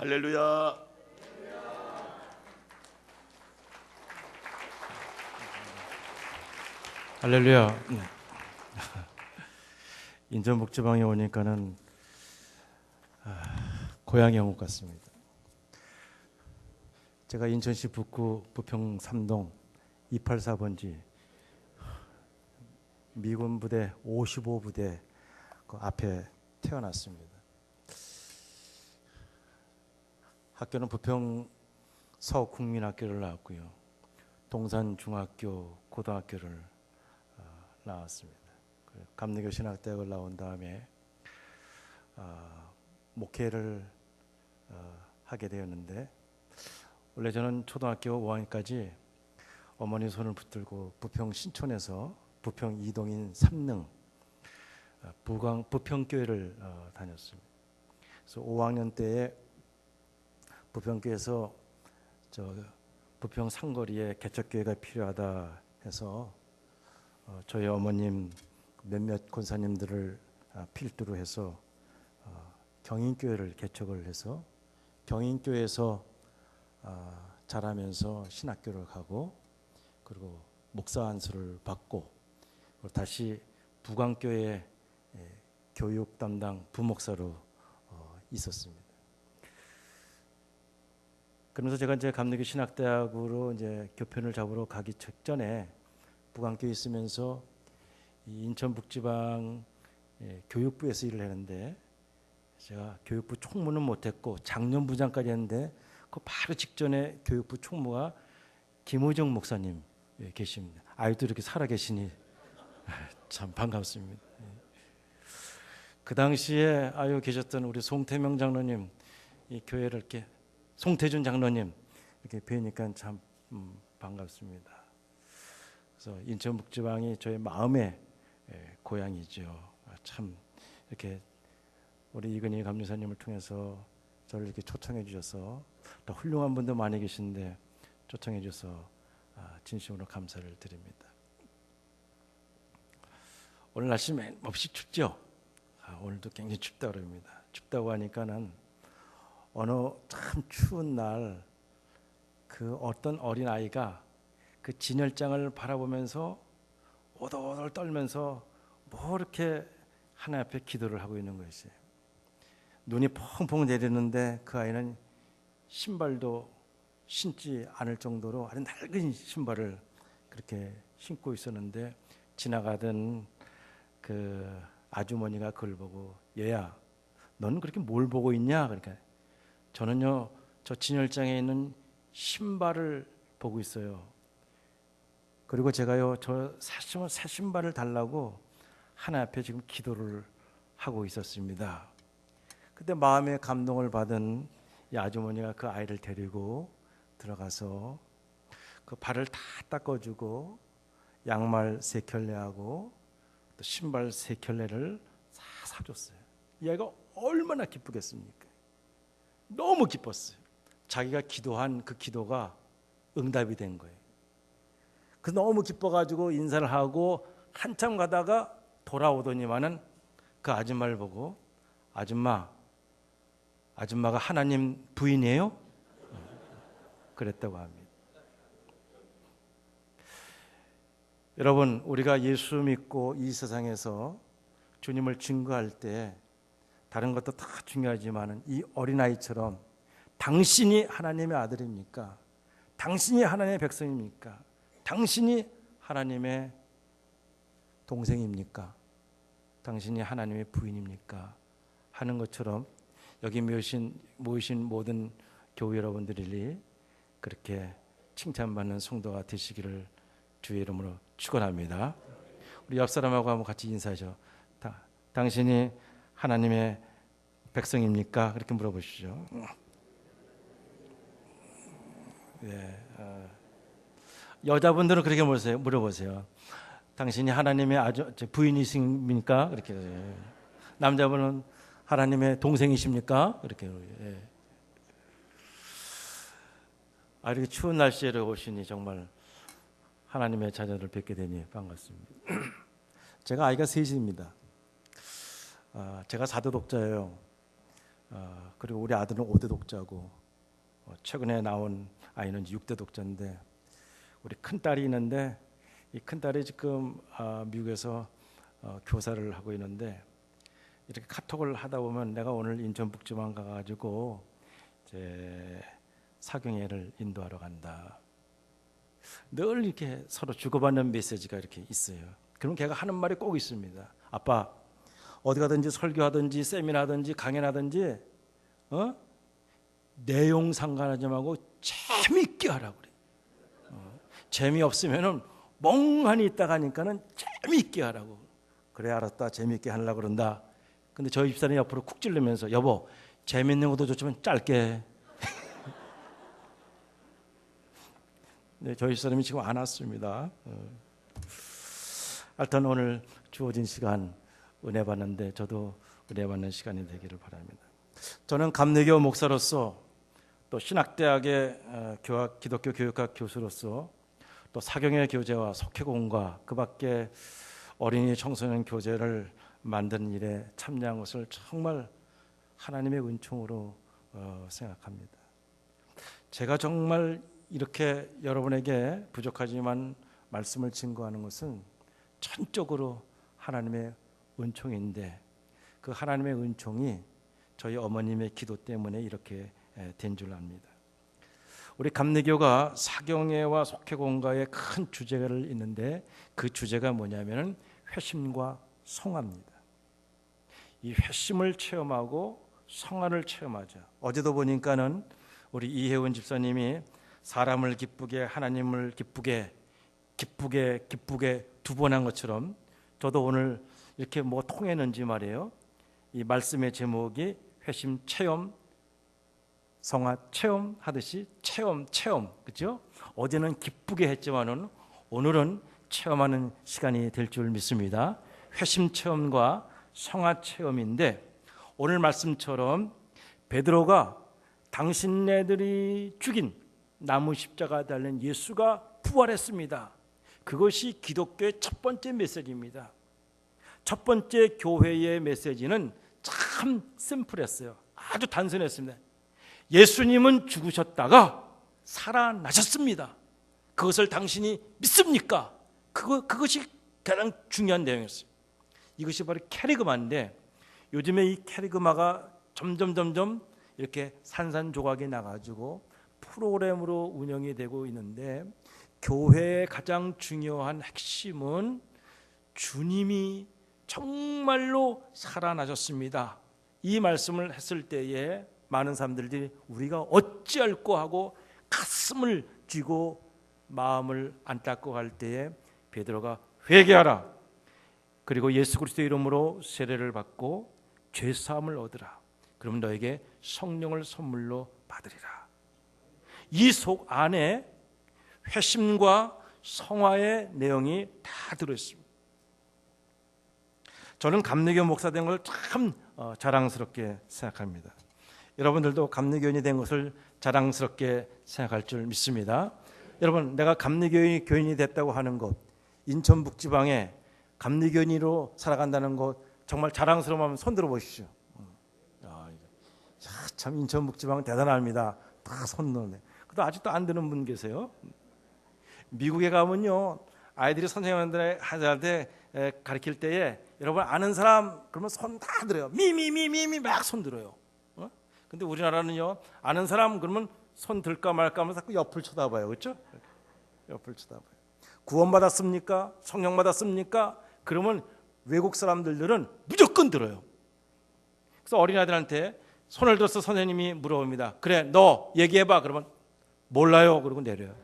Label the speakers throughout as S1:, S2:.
S1: 할렐루야.
S2: 할렐루야. 인천 목지방에 오니까는 고향에 온 것 같습니다. 제가 인천시 북구 부평 3동 284번지 미군 부대 55부대 그 앞에 태어났습니다. 학교는 부평 서국민학교를 나왔고요. 동산중학교, 고등학교를 나왔습니다. 감리교 신학대학을 나온 다음에 목회를 하게 되었는데, 원래 저는 초등학교 5학년까지 어머니 손을 붙들고 부평 신촌에서 부평 이동인 삼릉 부평교회를 다녔습니다. 그래서 5학년 때에 부평교회에서 부평 상거리에 개척교회가 필요하다 해서 저희 어머님 몇몇 권사님들을 필두로 해서 경인교회를 개척을 해서 경인교회에서 자라면서 신학교를 가고, 그리고 목사 안수를 받고, 그리고 다시 부광교회 교육 담당 부목사로 있었습니다. 그러면서 제가 이제 감리교 신학대학으로 이제 교편을 잡으러 가기 직전에 부광교에 있으면서 이 인천 북지방 교육부에서 일을 했는데, 제가 교육부 총무는 못했고 장년부장까지 했는데 그 바로 직전에 교육부 총무가 김호정 목사님 계십니다. 아직도 이렇게 살아계시니 참 반갑습니다. 그 당시에 계셨던 우리 송태명 장로님, 이 교회를 이렇게 송태준 장로님 이렇게 뵈니까 참 반갑습니다. 그래서 인천 북지방이 저의 마음의 고향이죠. 참 이렇게 우리 이근희 감리사님을 통해서 저를 이렇게 초청해 주셔서, 또 훌륭한 분도 많이 계신데 초청해 주셔서 진심으로 감사를 드립니다. 오늘 날씨 몹시 춥죠? 오늘도 굉장히 춥다고 합니다. 춥다고 하니까는 어느 참 추운 날 그 어떤 어린아이가 그 진열장을 바라보면서 오돌오돌 떨면서 뭐 이렇게 하나님 앞에 기도를 하고 있는 것이에요. 눈이 펑펑 내리는데 그 아이는 신발도 신지 않을 정도로 아주 낡은 신발을 그렇게 신고 있었는데, 지나가던 그 아주머니가 그걸 보고, 얘야 너는 그렇게 뭘 보고 있냐? 그러니까 저는요 저 진열장에 있는 신발을 보고 있어요. 그리고 제가요 저 새 신발을 달라고 하나님 앞에 지금 기도를 하고 있었습니다. 그때 마음의 감동을 받은 이 아주머니가 그 아이를 데리고 들어가서 그 발을 다 닦아주고 양말 3켤레하고 또 신발 3켤레를 다 사줬어요. 이 아이가 얼마나 기쁘겠습니까? 너무 기뻤어요. 자기가 기도한 그 기도가 응답이 된 거예요. 그 너무 기뻐가지고 인사를 하고 한참 가다가 돌아오더니만은 그 아줌마를 보고, 아줌마가 하나님 부인이에요? 그랬다고 합니다. 여러분, 우리가 예수 믿고 이 세상에서 주님을 증거할 때 다른 것도 다 중요하지만 이 어린아이처럼 당신이 하나님의 아들입니까? 당신이 하나님의 백성입니까? 당신이 하나님의 동생입니까? 당신이 하나님의 부인입니까? 하는 것처럼 여기 모이신 모든 교회 여러분들이 그렇게 칭찬받는 성도가 되시기를 주의 이름으로 축원합니다. 우리 옆 사람하고 한번 같이 인사하죠. 당신이 하나님의 백성입니까? 그렇게 물어보시죠. 네, 여자분들은 그렇게 물어보세요. 당신이 하나님의 부인이십니까? 이렇게. 남자분은 하나님의 동생이십니까? 이렇게. 이렇게 추운 날씨에 오시니 정말 하나님의 자녀를 뵙게 되니 반갑습니다. 제가 아이가 셋입니다. 제가 4대 독자예요. 그리고 우리 아들은 5대 독자고 최근에 나온 아이는 6대 독자인데 우리 큰 딸이 있는데 이 큰 딸이 지금 미국에서 교사를 하고 있는데 이렇게 카톡을 하다 보면 내가 오늘 인천북지방 가가지고 이제 사경회를 인도하러 간다. 늘 이렇게 서로 주고받는 메시지가 이렇게 있어요. 그럼 걔가 하는 말이 꼭 있습니다. 아빠 어디 가든지 설교하든지 세미나하든지 강연하든지 내용 상관하지 말고 재미있게 하라고 그래. 재미없으면은 멍하니 있다가 하니까는 재미있게 하라고. 그래 알았다 재미있게 하려고 그런다. 근데 저희 집사람이 옆으로 쿡 찔르면서 여보 재밌는 것도 좋지만 짧게. 네, 저희 집사람이 지금 안 왔습니다. 하여튼 오늘 주어진 시간 은혜 받는데 저도 은혜 받는 시간이 되기를 바랍니다. 저는 감리교 목사로서 또 신학대학의 기독교 교육학 교수로서 또 사경회 교재와 속회공과 그 밖에 어린이 청소년 교재를 만드는 일에 참여한 것을 정말 하나님의 은총으로 생각합니다. 제가 정말 이렇게 여러분에게 부족하지만 말씀을 증거하는 것은 전적으로 하나님의 은총인데 그 하나님의 은총이 저희 어머님의 기도 때문에 이렇게 된 줄 압니다. 우리 감리교가 사경회와 속회공과의 큰 주제가 있는데 그 주제가 뭐냐면은 회심과 성화입니다. 이 회심을 체험하고 성화를 체험하자. 어제도 보니까는 우리 이혜원 집사님이 사람을 기쁘게 하나님을 기쁘게 두 번 한 것처럼 저도 오늘 이렇게 뭐 통했는지 말이에요. 이 말씀의 제목이 회심 체험 성화 체험 하듯이 체험 그렇죠? 어제는 기쁘게 했지만은 오늘은 체험하는 시간이 될 줄 믿습니다. 회심 체험과 성화 체험인데 오늘 말씀처럼 베드로가 당신네들이 죽인 나무 십자가 달린 예수가 부활했습니다. 그것이 기독교의 첫 번째 메시지입니다. 첫 번째 교회의 메시지는 참 심플했어요. 아주 단순했습니다. 예수님은 죽으셨다가 살아나셨습니다. 그것을 당신이 믿습니까? 그것이 가장 중요한 내용이었어요. 이것이 바로 캐리그마인데 요즘에 이 캐리그마가 점점 이렇게 산산조각이 나가지고 프로그램으로 운영이 되고 있는데 교회의 가장 중요한 핵심은 주님이 정말로 살아나셨습니다. 이 말씀을 했을 때에 많은 사람들이 우리가 어찌할꼬 하고 가슴을 쥐고 마음을 안닦고 갈 때에 베드로가 회개하라. 그리고 예수 그리스도의 이름으로 세례를 받고 죄사함을 얻으라. 그러면 너에게 성령을 선물로 받으리라. 이 속 안에 회심과 성화의 내용이 다 들어있습니다. 저는 감리교 목사 된 걸 참 자랑스럽게 생각합니다. 여러분들도 감리교인이 된 것을 자랑스럽게 생각할 줄 믿습니다. 여러분 내가 감리교인이 교인이 됐다고 하는 것, 인천 북지방에 감리교인으로 살아간다는 것 정말 자랑스러우면 손 들어 보십시오. 참 인천 북지방은 대단합니다. 다 손 넣네. 그래도 아직도 안 드는 분 계세요. 미국에 가면요 아이들이 선생님한테 가르칠 때에 여러분 아는 사람 그러면 손 다 들어요. 미미미미미 막 손 들어요. 근데 우리나라는요 아는 사람 그러면 손 들까 말까 하면서 자꾸 옆을 쳐다봐요. 그렇죠? 옆을 쳐다봐요. 구원받았습니까? 성령 받았습니까? 그러면 외국 사람들은 무조건 들어요. 그래서 어린아이들한테 손을 들어서 선생님이 물어봅니다. 그래 너 얘기해봐. 그러면 몰라요. 그러고 내려요.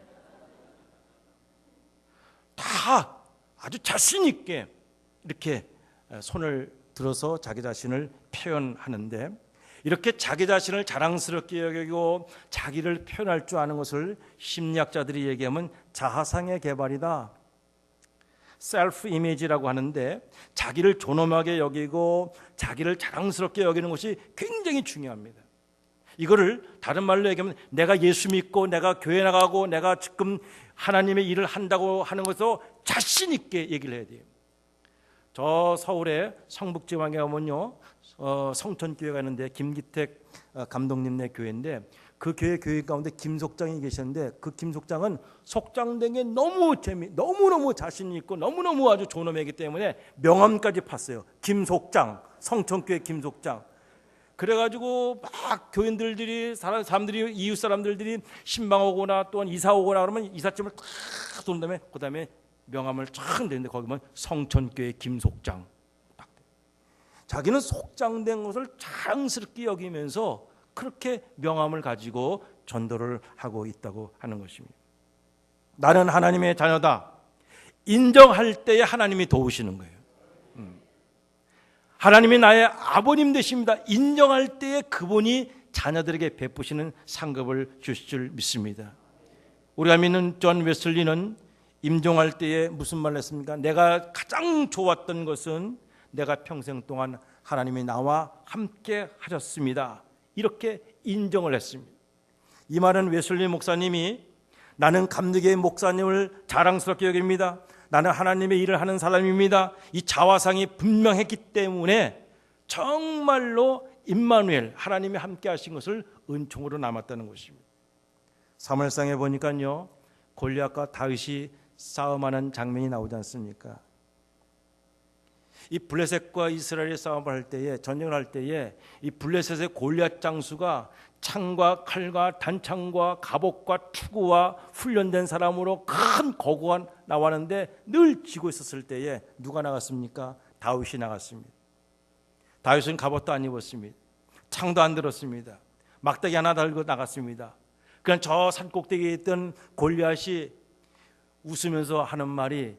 S2: 다 아주 자신 있게 이렇게 손을 들어서 자기 자신을 표현하는데 이렇게 자기 자신을 자랑스럽게 여기고 자기를 표현할 줄 아는 것을 심리학자들이 얘기하면 자아상의 개발이다. 셀프 이미지라고 하는데 자기를 존엄하게 여기고 자기를 자랑스럽게 여기는 것이 굉장히 중요합니다. 이거를 다른 말로 얘기하면 내가 예수 믿고 내가 교회 나가고 내가 지금 하나님의 일을 한다고 하는 것으로 자신 있게 얘기를 해야 돼요. 저 서울의 성북지방에 가면요 성천교회가 있는데 김기택 감독님네 교회인데 그 교회 가운데 김 속장이 계셨는데 그 김 속장은 속장된 게 너무너무 자신 있고 너무너무 아주 좋은 놈이기 때문에 명함까지 팠어요. 김 속장, 성천교회 김 속장. 그래가지고 막 교인들이 사람들이 이웃 사람들이 신방 오거나 또는 이사 오거나 그러면 이삿짐을 탁 돈 다음에 그다음에 명함을 쫙 내는데 거기 보면 성천교회 김 속장. 자기는 속장된 것을 자랑스럽게 여기면서 그렇게 명함을 가지고 전도를 하고 있다고 하는 것입니다. 나는 하나님의 자녀다. 인정할 때에 하나님이 도우시는 거예요. 하나님이 나의 아버님 되십니다. 인정할 때에 그분이 자녀들에게 베푸시는 상급을 주실 줄 믿습니다. 우리가 믿는 존 웨슬리는 임종할 때에 무슨 말을 했습니까? 내가 가장 좋았던 것은 내가 평생 동안 하나님이 나와 함께 하셨습니다. 이렇게 인정을 했습니다. 이 말은 웨슬리 목사님이 나는 감리교회 목사님을 자랑스럽게 여깁니다. 나는 하나님의 일을 하는 사람입니다. 이 자화상이 분명했기 때문에 정말로 임마누엘 하나님이 함께 하신 것을 은총으로 남았다는 것입니다. 사무엘상에 보니까요 골리앗과 다윗이 싸움하는 장면이 나오지 않습니까? 이 블레셋과 이스라엘의 싸움을 할 때에 전쟁을 할 때에 이 블레셋의 골리앗 장수가 창과 칼과 단창과 갑옷과 투구와 훈련된 사람으로 큰 거구가 나왔는데 늘 쥐고 있었을 때에 누가 나갔습니까? 다윗이 나갔습니다. 다윗은 갑옷도 안 입었습니다. 창도 안 들었습니다. 막대기 하나 달고 나갔습니다. 그냥 저 산꼭대기에 있던 골리앗이 웃으면서 하는 말이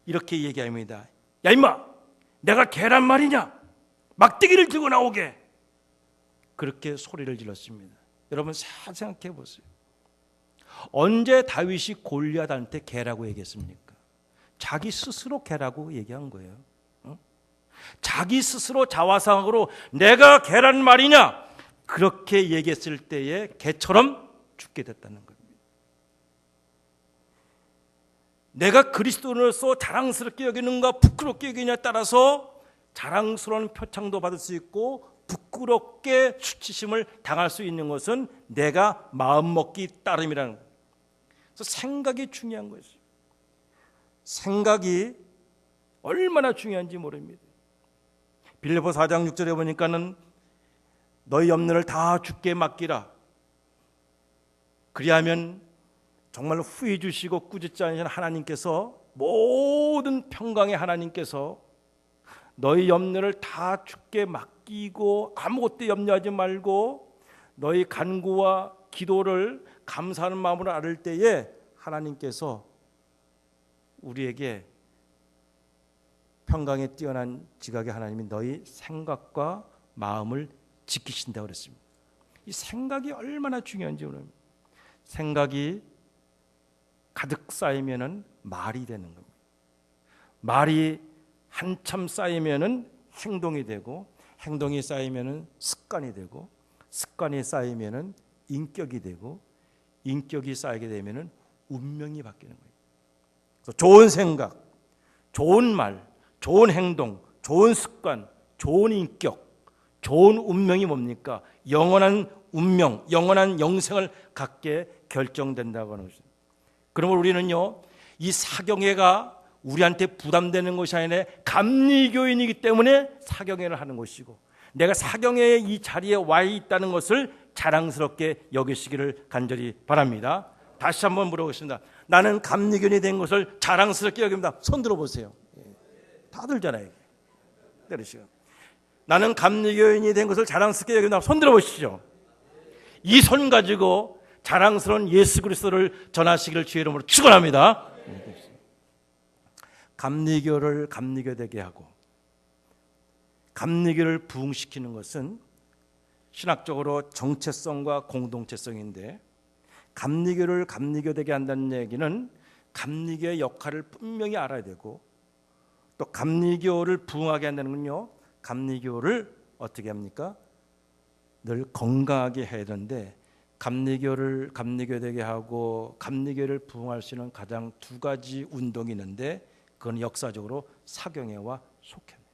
S2: 이렇게 얘기합니다. 야 임마! 내가 개란 말이냐? 막대기를 들고 나오게. 그렇게 소리를 질렀습니다. 여러분 생각해 보세요. 언제 다윗이 골리앗한테 개라고 얘기했습니까? 자기 스스로 개라고 얘기한 거예요. 자기 스스로 자화상으로 내가 개란 말이냐? 그렇게 얘기했을 때에 개처럼 죽게 됐다는 겁니다. 내가 그리스도인으로서 자랑스럽게 여기는가 부끄럽게 여기냐에 따라서 자랑스러운 표창도 받을 수 있고 부끄럽게 수치심을 당할 수 있는 것은 내가 마음먹기 따름이라는 거예요. 그래서 생각이 중요한 것이죠. 생각이 얼마나 중요한지 모릅니다. 빌립보 4장 6절에 보니까는 너희 염려를 다 주께 맡기라. 그리하면 정말 후회 주시고 꾸짖지 않으신 하나님께서 모든 평강의 하나님께서 너희 염려를 다 주께 맡기고 아무것도 염려하지 말고 너희 간구와 기도를 감사하는 마음으로 아를 때에 하나님께서 우리에게 평강에 뛰어난 지각의 하나님이 너희 생각과 마음을 지키신다고 그랬습니다. 이 생각이 얼마나 중요한지 모릅니다. 생각이 가득 쌓이면은 말이 되는 겁니다. 말이 한참 쌓이면은 행동이 되고 행동이 쌓이면은 습관이 되고 습관이 쌓이면은 인격이 되고 인격이 쌓이게 되면은 운명이 바뀌는 거예요. 그래서 좋은 생각, 좋은 말, 좋은 행동, 좋은 습관, 좋은 인격, 좋은 운명이 뭡니까? 영원한 운명, 영원한 영생을 갖게 결정된다고 하는 것입니다. 그러면 우리는요, 이 사경회가 우리한테 부담되는 것이 아니라 감리교인이기 때문에 사경회를 하는 것이고 내가 사경회의 이 자리에 와 있다는 것을 자랑스럽게 여기시기를 간절히 바랍니다. 다시 한번 물어보겠습니다. 나는 감리교인이 된 것을 자랑스럽게 여깁니다. 손 들어보세요. 다 들잖아요. 때리시고. 나는 감리교인이 된 것을 자랑스럽게 여깁니다. 손 들어보시죠. 이 손 가지고 자랑스러운 예수 그리스도를 전하시기를 주의 이름으로 축원합니다. 감리교를 감리교되게 하고 감리교를 부흥시키는 것은 신학적으로 정체성과 공동체성인데 감리교를 감리교되게 한다는 얘기는 감리교의 역할을 분명히 알아야 되고 또 감리교를 부흥하게 한다는 건요 감리교를 어떻게 합니까? 늘 건강하게 해야 되는데 감리교를 감리교되게 하고 감리교를 부흥할 수 있는 가장 두 가지 운동이 있는데 그건 역사적으로 사경회와 속회입니다.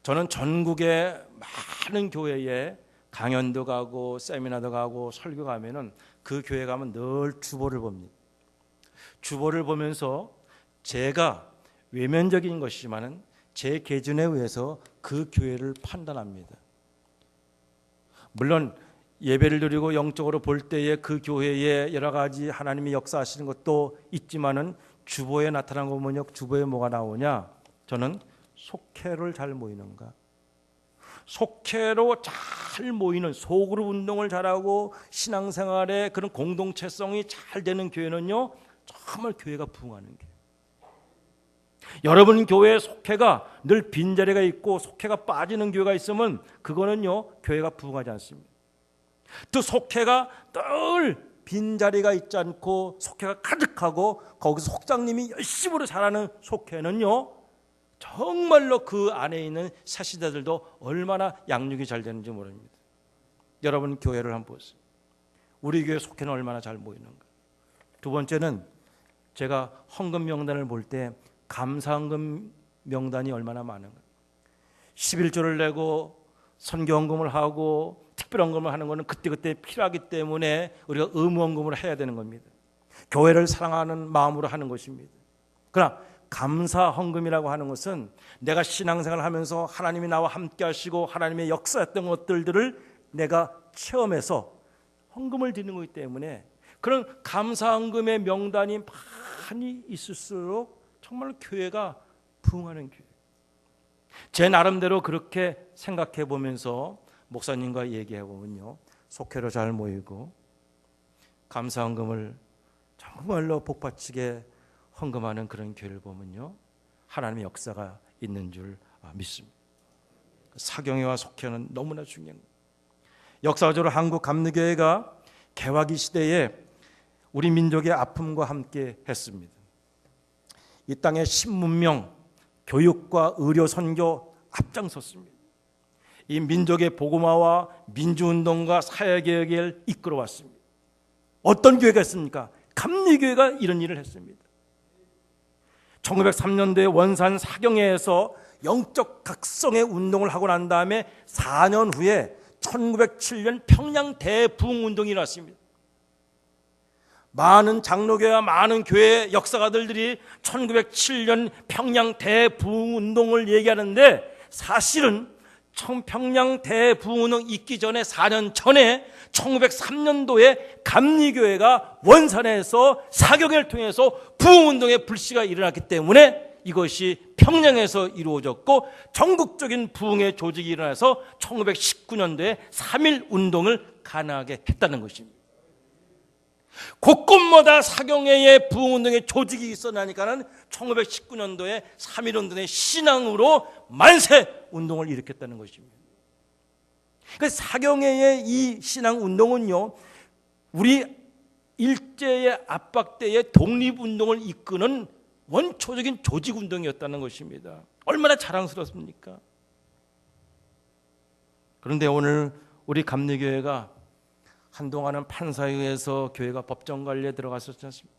S2: 저는 전국의 많은 교회에 강연도 가고 세미나도 가고 설교 가면은 그 교회 가면 늘 주보를 봅니다. 주보를 보면서 제가 외면적인 것이지만은 제 기준에 의해서 그 교회를 판단합니다. 물론 예배를 드리고 영적으로 볼 때에 그 교회에 여러 가지 하나님이 역사하시는 것도 있지만은 주보에 나타난 거 보면요, 주보에 뭐가 나오냐? 저는 속회를 잘 모이는가? 속회로 잘 모이는, 소그룹 운동을 잘하고 신앙생활에 그런 공동체성이 잘 되는 교회는요, 정말 교회가 부흥하는 교회. 여러분 교회의 속회가 늘 빈자리가 있고 속회가 빠지는 교회가 있으면 그거는요, 교회가 부흥하지 않습니다. 또 속회가 늘 빈자리가 있지 않고 속회가 가득하고 거기서 속장님이 열심으로 잘하는 속회는요, 정말로 그 안에 있는 사시대들도 얼마나 양육이 잘 되는지 모릅니다. 여러분 교회를 한번 보세요. 우리 교회 속회는 얼마나 잘 모이는가. 두 번째는 제가 헌금 명단을 볼 때 감사헌금 명단이 얼마나 많은가. 11조를 내고 선교헌금을 하고 특별헌금을 하는 것은 그때그때 필요하기 때문에 우리가 의무헌금을 해야 되는 겁니다. 교회를 사랑하는 마음으로 하는 것입니다. 그러나 감사헌금이라고 하는 것은 내가 신앙생활을 하면서 하나님이 나와 함께 하시고 하나님의 역사했던 것들을 내가 체험해서 헌금을 드리는 거기 때문에 그런 감사헌금의 명단이 많이 있을수록 정말 교회가 부흥하는 교회. 제 나름대로 그렇게 생각해 보면서 목사님과 얘기해 보면요, 속회로 잘 모이고 감사헌금을 정말로 복받치게 헌금하는 그런 교회를 보면요, 하나님의 역사가 있는 줄 믿습니다. 사경회와 속회는 너무나 중요한 거예요. 역사적으로 한국 감리교회가 개화기 시대에 우리 민족의 아픔과 함께 했습니다. 이 땅의 신문명, 교육과 의료 선교 앞장섰습니다. 이 민족의 복음화와 민주운동과 사회개혁을 이끌어왔습니다. 어떤 교회가 있습니까? 감리교회가 이런 일을 했습니다. 1903년도에 원산 사경회에서 영적 각성의 운동을 하고 난 다음에 4년 후에 1907년 평양 대부흥운동이 일어났습니다. 많은 장로교회와 많은 교회 역사가들이 1907년 평양 대부흥운동을 얘기하는데 사실은 평양 대부흥운동 있기 전에 4년 전에 1903년도에 감리교회가 원산에서 사경회를 통해서 부흥운동의 불씨가 일어났기 때문에 이것이 평양에서 이루어졌고 전국적인 부흥의 조직이 일어나서 1919년도에 3.1운동을 가능하게 했다는 것입니다. 곳곳마다 사경회의 부흥운동의 조직이 있어나니까는 1919년도에 3.1운동의 신앙으로 만세운동을 일으켰다는 것입니다. 그 사경회의 이 신앙운동은요, 우리 일제의 압박대의 독립운동을 이끄는 원초적인 조직운동이었다는 것입니다. 얼마나 자랑스럽습니까? 그런데 오늘 우리 감리교회가 한동안은 판사에 의해서 교회가 법정 관리에 들어갔었지 않습니까?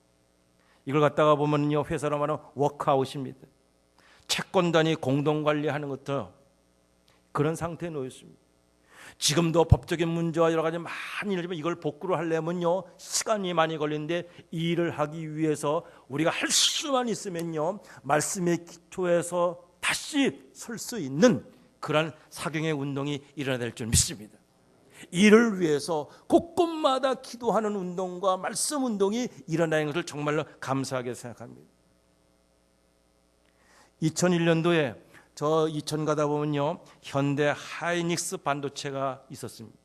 S2: 이걸 갖다가 보면요, 회사로 말하면 워크아웃입니다. 채권단이 공동 관리하는 것도 그런 상태에 놓였습니다. 지금도 법적인 문제와 여러 가지 많은 일이지만 이걸 복구를 하려면요, 시간이 많이 걸리는데 이 일을 하기 위해서 우리가 할 수만 있으면요, 말씀의 기초에서 다시 설 수 있는 그러한 사경의 운동이 일어나야 될 줄 믿습니다. 이를 위해서 곳곳마다 기도하는 운동과 말씀 운동이 일어나는 것을 정말로 감사하게 생각합니다. 2001년도에 저 이천 가다 보면요, 현대 하이닉스 반도체가 있었습니다.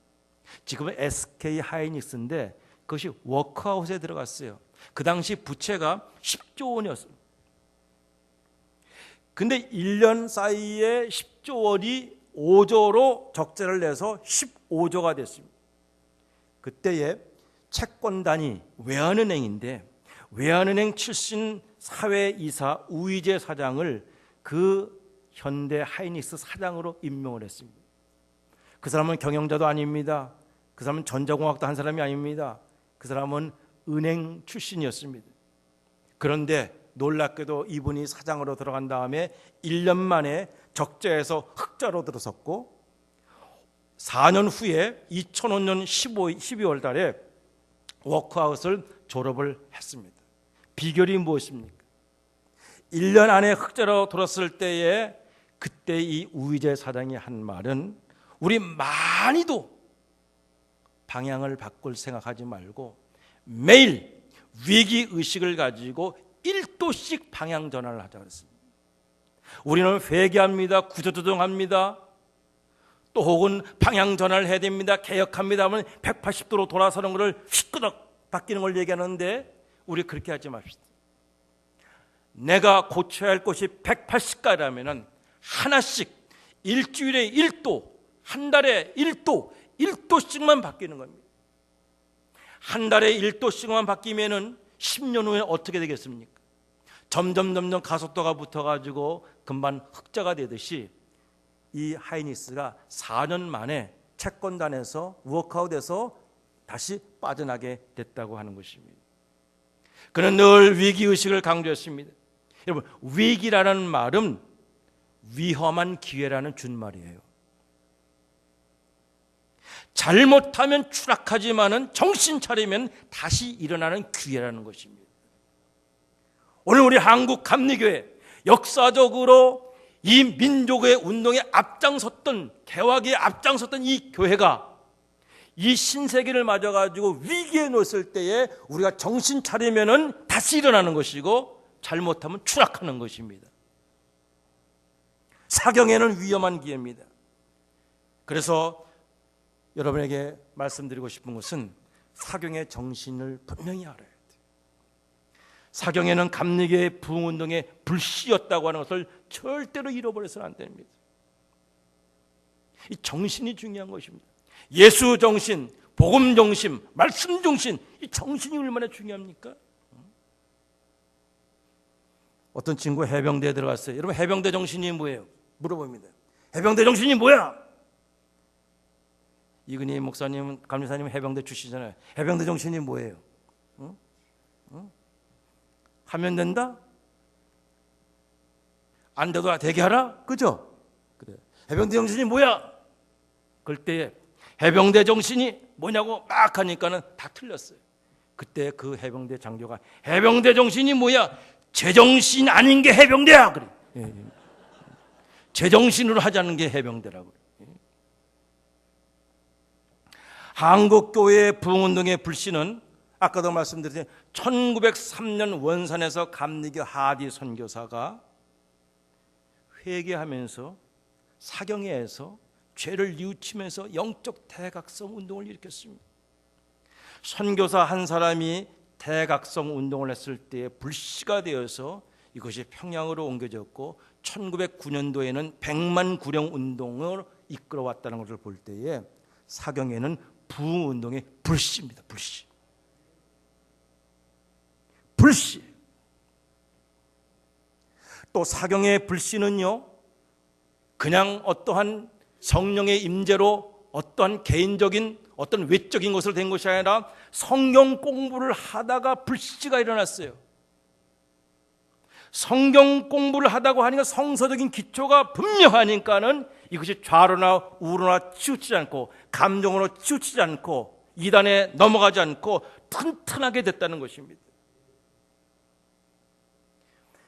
S2: 지금은 SK 하이닉스인데 그것이 워크아웃에 들어갔어요. 그 당시 부채가 10조 원이었습니다. 근데 1년 사이에 10조 원이 5조로 적자를 내서 15조가 됐습니다. 그때에 채권단이 외환은행인데 외환은행 출신 사회이사 우이재 사장을 그 현대 하이닉스 사장으로 임명을 했습니다. 그 사람은 경영자도 아닙니다. 그 사람은 전자공학도 한 사람이 아닙니다. 그 사람은 은행 출신이었습니다. 그런데 놀랍게도 이분이 사장으로 들어간 다음에 1년 만에 적자에서 흑자로 들어섰고 4년 후에 2005년 12월 달에 워크아웃을 졸업을 했습니다. 비결이 무엇입니까? 1년 안에 흑자로 들었을 때에 그때 이 우희재 사장이 한 말은 우리 많이도 방향을 바꿀 생각하지 말고 매일 위기의식을 가지고 1도씩 방향 전환을 하자 그랬습니다. 우리는 회개합니다. 구조조정합니다. 또 혹은 방향 전환을 해야 됩니다. 개혁합니다 하면 180도로 돌아서는 것을 휘끄덕 바뀌는 걸 얘기하는데 우리 그렇게 하지 맙시다. 내가 고쳐야 할 것이 180가지라면 하나씩 일주일에 1도, 한 달에 1도, 1도씩만 바뀌는 겁니다. 한 달에 1도씩만 바뀌면은 10년 후에 어떻게 되겠습니까? 점점 가속도가 붙어가지고 금방 흑자가 되듯이 이 하이닉스가 4년 만에 채권단에서 워크아웃에서 다시 빠져나게 됐다고 하는 것입니다. 그는 늘 위기의식을 강조했습니다. 여러분, 위기라는 말은 위험한 기회라는 준말이에요. 잘못하면 추락하지만은 정신 차리면 다시 일어나는 기회라는 것입니다. 오늘 우리 한국 감리교회 역사적으로 이 민족의 운동에 앞장섰던, 개혁에 앞장섰던 이 교회가 이 신세계를 맞아가지고 위기에 놓였을 때에 우리가 정신 차리면은 다시 일어나는 것이고 잘못하면 추락하는 것입니다. 사경에는 위험한 기회입니다. 그래서 여러분에게 말씀드리고 싶은 것은 사경의 정신을 분명히 알아야 돼요. 사경에는 감리교의 부흥운동의 불씨였다고 하는 것을 절대로 잃어버려서는 안 됩니다. 이 정신이 중요한 것입니다. 예수 정신, 복음 정신, 말씀 정신, 이 정신이 얼마나 중요합니까? 어떤 친구 해병대에 들어갔어요. 여러분, 해병대 정신이 뭐예요? 물어봅니다. 해병대 정신이 뭐야? 이근희 목사님, 감리사님 해병대 출신이잖아요. 해병대 정신이 뭐예요? 하면 된다? 안 돼도 되게 하라? 그죠? 그래. 해병대 정신이 뭐야? 그럴 때 해병대 정신이 뭐냐고 막 하니까는 다 틀렸어요. 그때 그 해병대 장교가 해병대 정신이 뭐야? 제정신 아닌 게 해병대야. 그래. 제정신으로 하자는 게 해병대라고. 한국교회의 부흥운동의 불씨는 아까도 말씀드렸듯이 1903년 원산에서 감리교 하디 선교사가 회개하면서 사경회에서 죄를 뉘우치면서 영적 대각성 운동을 일으켰습니다. 선교사 한 사람이 대각성 운동을 했을 때 불씨가 되어서 이것이 평양으로 옮겨졌고 1909년도에는 100만 구령 운동을 이끌어왔다는 것을 볼 때에 사경회는 부흥운동의 불씨입니다. 불씨. 불씨. 또 사경의 불씨는요, 그냥 어떠한 성령의 임재로 어떠한 개인적인 어떤 외적인 것으로 된 것이 아니라 성경 공부를 하다가 불씨가 일어났어요. 성경 공부를 하다고 하니까 성서적인 기초가 분명하니까는 이것이 좌로나 우로나 치우치지 않고 감정으로 치우치지 않고 이단에 넘어가지 않고 튼튼하게 됐다는 것입니다.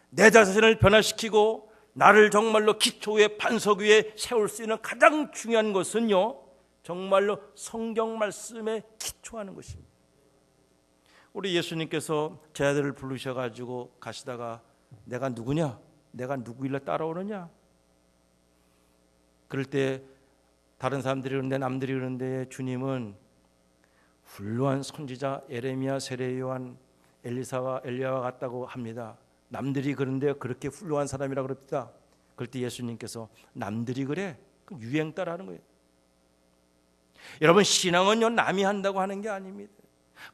S2: 내 자신을 변화시키고 나를 정말로 기초 위에 반석 위에 세울 수 있는 가장 중요한 것은요, 정말로 성경 말씀에 기초하는 것입니다. 우리 예수님께서 제 아들을 부르셔가지고 가시다가 내가 누구냐? 내가 누구일래 따라오느냐? 그럴 때 다른 사람들이 그러는데 남들이 그러는데 주님은 훌륭한 선지자 에레미야, 세례 요한, 엘리사와 엘리야와 같다고 합니다. 남들이 그런데 그렇게 훌륭한 사람이라고 그럽니다. 그럴 때 예수님께서 남들이 그래? 그 유행 따라하는 거예요. 여러분, 신앙은요 남이 한다고 하는 게 아닙니다.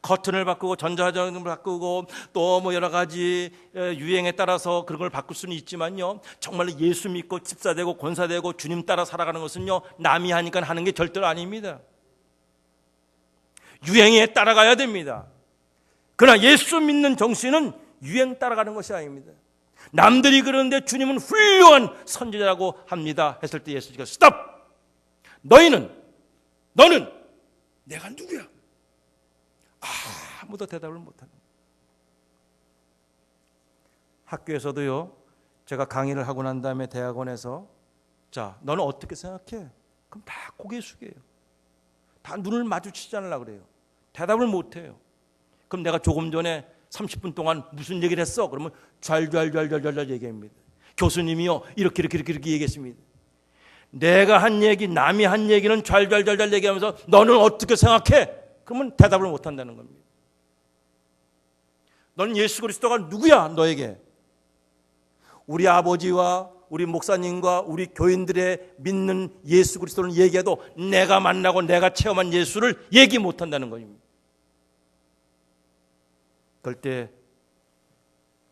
S2: 커튼을 바꾸고 전자전을 바꾸고 또 뭐 여러 가지 유행에 따라서 그런 걸 바꿀 수는 있지만요, 정말로 예수 믿고 집사되고 권사되고 주님 따라 살아가는 것은요 남이 하니까 하는 게 절대로 아닙니다. 유행에 따라가야 됩니다. 그러나 예수 믿는 정신은 유행 따라가는 것이 아닙니다. 남들이 그러는데 주님은 훌륭한 선지자라고 합니다 했을 때 예수님께서 스톱! 너는 내가 누구야? 아무도 대답을 못하는. 학교에서도요, 제가 강의를 하고 난 다음에 대학원에서 자, 너는 어떻게 생각해? 그럼 다 고개 숙여요. 다 눈을 마주치지 않으려고 그래요. 대답을 못해요. 그럼 내가 조금 전에 30분 동안 무슨 얘기를 했어? 그러면 잘 얘기합니다. 교수님이요, 이렇게 얘기했습니다. 내가 한 얘기, 남이 한 얘기는 잘 얘기하면서 너는 어떻게 생각해? 그러면 대답을 못한다는 겁니다. 넌 예수 그리스도가 누구야, 너에게? 우리 아버지와 우리 목사님과 우리 교인들의 믿는 예수 그리스도를 얘기해도 내가 만나고 내가 체험한 예수를 얘기 못한다는 겁니다. 그럴 때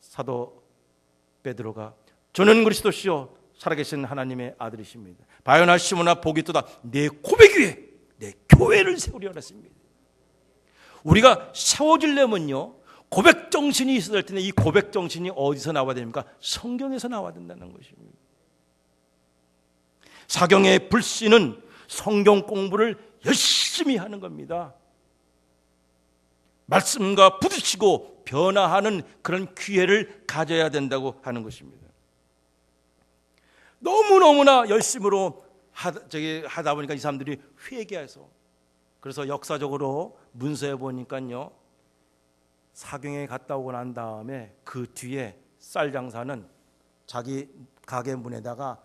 S2: 사도 베드로가 저는 그리스도시요 살아계신 하나님의 아들이십니다. 바요나 시모나 복이 있도다. 내 고백 위에 내 교회를 세우려 하였습니다. 우리가 세워지려면요, 고백 정신이 있어야 될 텐데 이 고백 정신이 어디서 나와야 됩니까? 성경에서 나와야 된다는 것입니다. 사경의 불씨는 성경 공부를 열심히 하는 겁니다. 말씀과 부딪히고 변화하는 그런 기회를 가져야 된다고 하는 것입니다. 너무너무나 열심으로 하다 보니까 이 사람들이 회개해서, 그래서 역사적으로 문서에 보니까요, 사경에 갔다 오고 난 다음에 그 뒤에 쌀 장사는 자기 가게 문에다가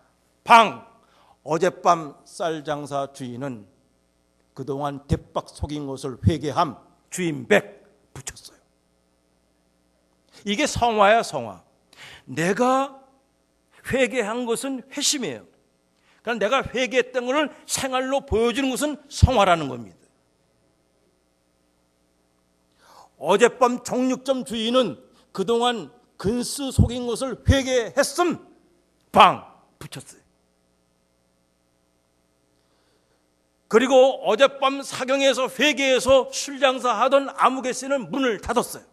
S2: 어젯밤 쌀 장사 주인은 그동안 대박 속인 것을 회개함 주인 100 붙였어요. 이게 성화야, 성화. 내가 회개한 것은 회심이에요. 그러니까 내가 회개했던 것을 생활로 보여주는 것은 성화라는 겁니다. 어젯밤 정육점 주인은 그동안 근수 속인 것을 회개했음 붙였어요. 그리고 어젯밤 사경에서 회개해서 술장사하던 아무개씨는 문을 닫았어요.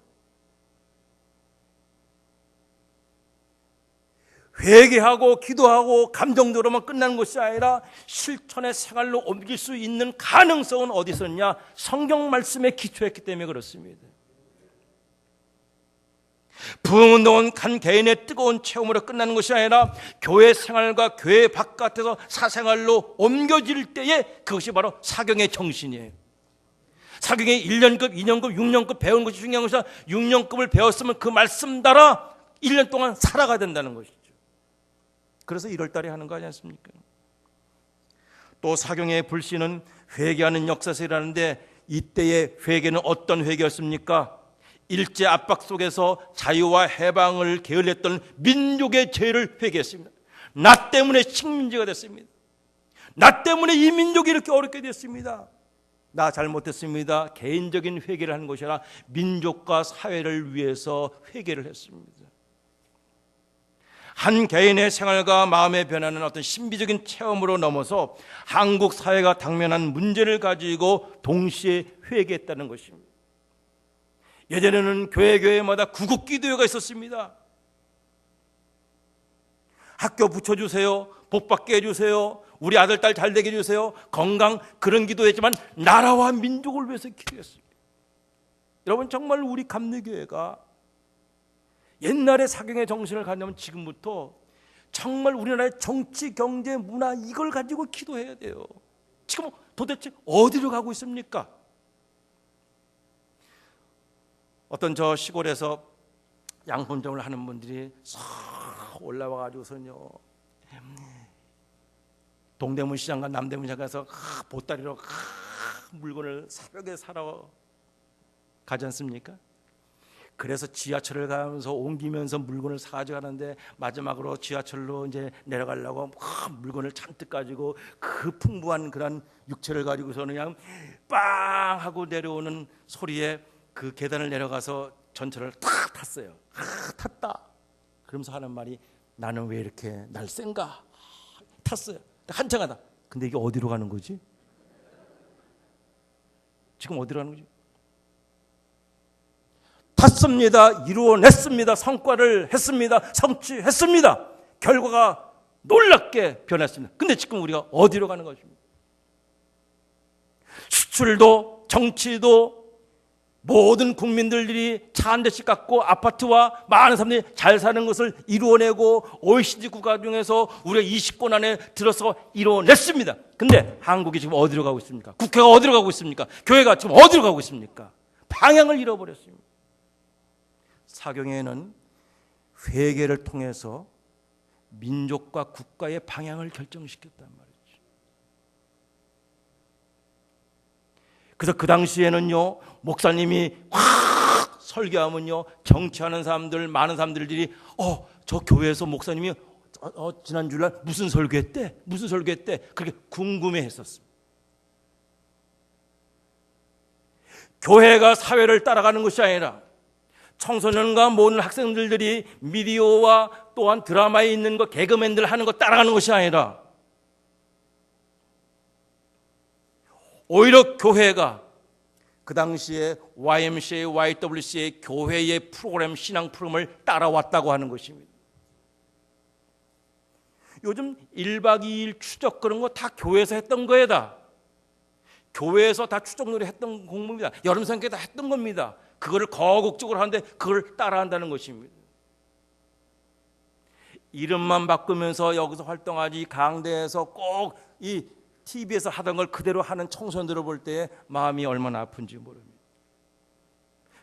S2: 회개하고 기도하고 감정적으로만 끝나는 것이 아니라 실천의 생활로 옮길 수 있는 가능성은 어디 있었냐? 성경 말씀에 기초했기 때문에 그렇습니다. 부흥운동은 한 개인의 뜨거운 체험으로 끝나는 것이 아니라 교회 생활과 교회 바깥에서 사생활로 옮겨질 때에 그것이 바로 사경의 정신이에요. 사경의 1년급, 2년급, 6년급 배우는 것이 중요한 것이라 6년급을 배웠으면 그 말씀 따라 1년 동안 살아가야 된다는 것이죠. 그래서 1월 달에 하는 거 아니지 않습니까? 또 사경의 불씨는 회개하는 역사에서 일하는데 이때의 회개는 어떤 회개였습니까? 일제 압박 속에서 자유와 해방을 게을렸던 민족의 죄를 회개했습니다. 나 때문에 식민지가 됐습니다. 나 때문에 이 민족이 이렇게 어렵게 됐습니다. 나 잘못했습니다. 개인적인 회개를 하는 것이 아니라 민족과 사회를 위해서 회개를 했습니다. 한 개인의 생활과 마음의 변화는 어떤 신비적인 체험으로 넘어서 한국 사회가 당면한 문제를 가지고 동시에 회개했다는 것입니다. 예전에는 교회마다 구국기도회가 있었습니다. 학교 붙여주세요. 복받게 해주세요. 우리 아들 딸 잘되게 해주세요. 건강, 그런 기도했지만 나라와 민족을 위해서 기도했습니다. 여러분, 정말 우리 감리교회가 옛날에 사경의 정신을 가지면 지금부터 정말 우리나라의 정치, 경제, 문화 이걸 가지고 기도해야 돼요. 지금 도대체 어디로 가고 있습니까? 어떤 저 시골에서 양품점을 하는 분들이 싹 올라와가지고서요, 동대문 시장과 남대문 시장 가서 보따리로 물건을 새벽에 사러 가지 않습니까? 그래서 지하철을 가면서 옮기면서 물건을 사가지고 가는데 마지막으로 지하철로 이제 내려가려고 물건을 잔뜩 가지고 그 풍부한 그런 육체를 가지고서는 그냥 빵 하고 내려오는 소리에 그 계단을 내려가서 전철을 탁 탔어요. 탔다. 그러면서 하는 말이 나는 왜 이렇게 날쌘가? 탔어요. 한참 가다. 근데 이게 어디로 가는 거지? 지금 어디로 가는 거지? 탔습니다. 이루어냈습니다. 성과를 했습니다. 성취했습니다. 결과가 놀랍게 변했습니다. 근데 지금 우리가 어디로 가는 것입니까? 수출도 정치도 모든 국민들이 차 한 대씩 갖고 아파트와 많은 사람들이 잘 사는 것을 이루어내고 OECD 국가 중에서 우리가 20권 안에 들어서 이루어냈습니다. 근데 한국이 지금 어디로 가고 있습니까? 국회가 어디로 가고 있습니까? 교회가 지금 어디로 가고 있습니까? 방향을 잃어버렸습니다. 사경에는 회개를 통해서 민족과 국가의 방향을 결정시켰단 말이죠. 그래서 그 당시에는요, 목사님이 확 설교하면요, 정치하는 사람들, 많은 사람들이 저 교회에서 목사님이 지난 주일날 무슨 설교했대? 무슨 설교했대? 그렇게 궁금해했었습니다. 교회가 사회를 따라가는 것이 아니라 청소년과 모든 학생들이 미디어와 또한 드라마에 있는 것, 개그맨들 하는 거 따라가는 것이 아니라 오히려 교회가 그 당시에 YMCA, YWCA 교회의 프로그램, 신앙 프로그램을 따라왔다고 하는 것입니다. 요즘 1박 2일 추적 그런 거 다 교회에서 했던 거에다. 교회에서 다 추적놀이 했던 공부입니다. 여름 성교 다 했던 겁니다. 그거를 거국적으로 하는데 그걸 따라한다는 것입니다. 이름만 바꾸면서 여기서 활동하지 강대에서 꼭 이 TV에서 하던 걸 그대로 하는 청소년들을 볼 때 마음이 얼마나 아픈지 모릅니다.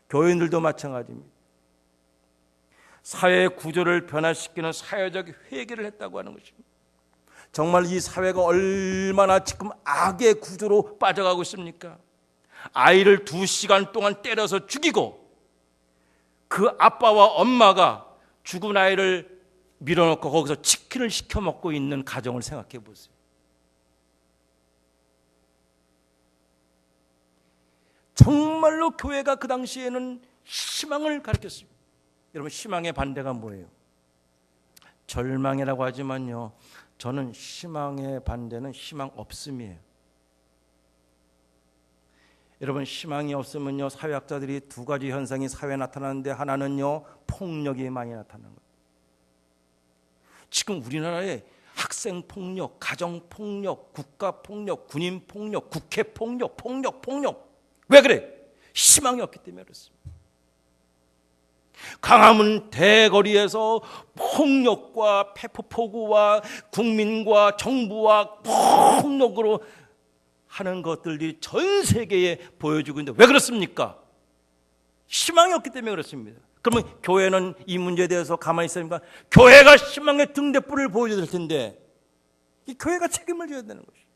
S2: 교인들도 마찬가지입니다. 사회 구조를 변화시키는 사회적 회개를 했다고 하는 것입니다. 정말 이 사회가 얼마나 지금 악의 구조로 빠져가고 있습니까? 아이를 2시간 동안 때려서 죽이고 그 아빠와 엄마가 죽은 아이를 밀어넣고 거기서 치킨을 시켜 먹고 있는 가정을 생각해 보세요. 정말로 교회가 그 당시에는 희망을 가르쳤습니다. 여러분, 희망의 반대가 뭐예요? 절망이라고 하지만요, 저는 희망의 반대는 희망 없음이에요. 여러분, 희망이 없으면요, 사회학자들이 2가지 현상이 사회에 나타나는데, 하나는요, 폭력이 많이 나타나는 거예요. 지금 우리나라에 학생폭력, 가정폭력, 국가폭력, 군인폭력, 국회폭력, 폭력. 왜 그래? 희망이 없기 때문에 그렇습니다. 강화문 대거리에서 폭력과 페퍼포구와 국민과 정부와 폭력으로 하는 것들이 전 세계에 보여주고 있는데 왜 그렇습니까? 희망이 없기 때문에 그렇습니다. 그러면 교회는 이 문제에 대해서 가만히 있습니까? 교회가 희망의 등대불을 보여줘야 될 텐데 이 교회가 책임을 져야 되는 것이죠.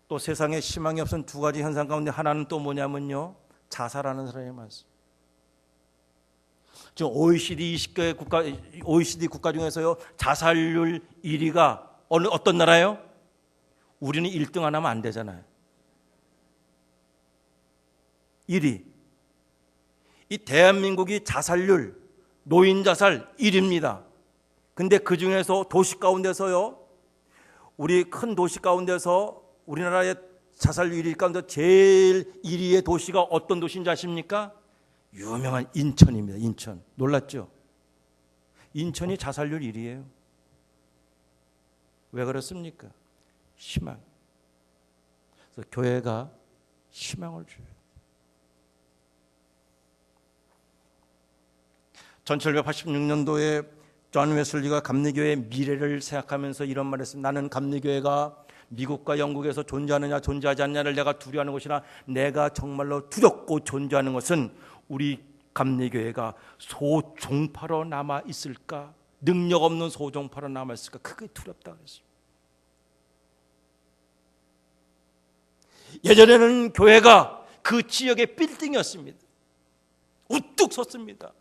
S2: 또 세상에 희망이 없은 2가지 현상 가운데 하나는 또 뭐냐면요, 자살하는 사람이 많습니다. 지금 OECD 20개 국가, OECD 국가 중에서요, 자살률 1위가 어떤 나라예요? 우리는 1등 안 하면 안 되잖아요. 1위. 이 대한민국이 자살률, 노인 자살 1위입니다. 근데 그 중에서 도시 가운데서요, 우리 큰 도시 가운데서 우리나라의 자살률 1위 가운데 제일 1위의 도시가 어떤 도시인지 아십니까? 유명한 인천입니다. 인천. 놀랐죠? 인천이 자살률 1위예요. 왜 그렇습니까? 희망. 그래서 교회가 희망을 줘요. 1786년도에 존 웨슬리가 감리교회의 미래를 생각하면서 이런 말을 했습니다. 나는 감리교회가 미국과 영국에서 존재하느냐 존재하지 않느냐를 내가 두려워하는 것이나 내가 정말로 두렵고 존재하는 것은 우리 감리교회가 소종파로 남아 있을까, 능력 없는 소종파로 남아 있을까, 그게 두렵다 그랬습니다. 예전에는 교회가 그 지역의 빌딩이었습니다. 우뚝 섰습니다.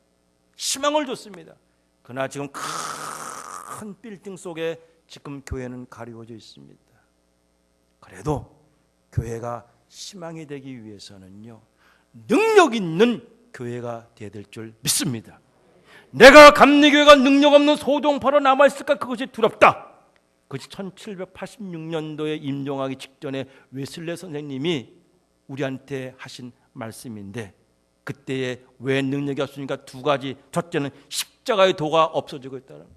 S2: 희망을 줬습니다. 그러나 지금 큰 빌딩 속에 지금 교회는 가리워져 있습니다. 그래도 교회가 희망이 되기 위해서는요, 능력 있는 교회가 되어야 될 줄 믿습니다. 내가 감리교회가 능력 없는 소종파로 남아있을까, 그것이 두렵다. 그것이 1786년도에 임종하기 직전에 웨슬레 선생님이 우리한테 하신 말씀인데 그때에 왜 능력이 없으니까 두 가지. 첫째는 십자가의 도가 없어지고 있다는 거예요.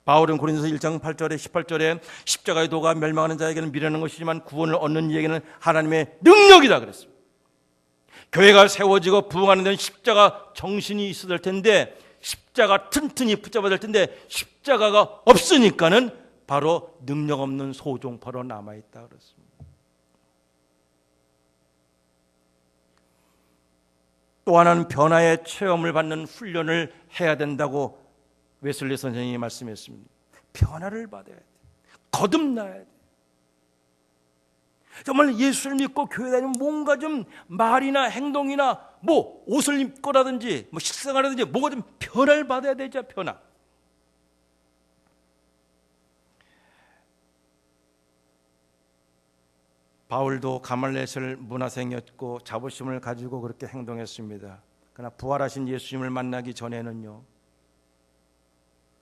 S2: 바울은 고린도서 1장 8절에 18절에 십자가의 도가 멸망하는 자에게는 미련한 것이지만 구원을 얻는 이에게는 하나님의 능력이다 그랬습니다. 교회가 세워지고 부흥하는 데는 십자가 정신이 있어야 될 텐데, 십자가 튼튼히 붙잡아야 될 텐데 십자가가 없으니까는 바로 능력 없는 소종파로 남아있다 그랬습니다. 또 하나는 변화의 체험을 받는 훈련을 해야 된다고 웨슬리 선생님이 말씀했습니다. 변화를 받아야 돼. 거듭나야 돼. 정말 예수를 믿고 교회 다니면 뭔가 좀 말이나 행동이나 뭐 옷을 입고라든지 뭐 식사하라든지 뭐가 좀 변화를 받아야 되죠. 변화. 바울도 가말리엘 문화생이었고 자부심을 가지고 그렇게 행동했습니다. 그러나 부활하신 예수님을 만나기 전에는요,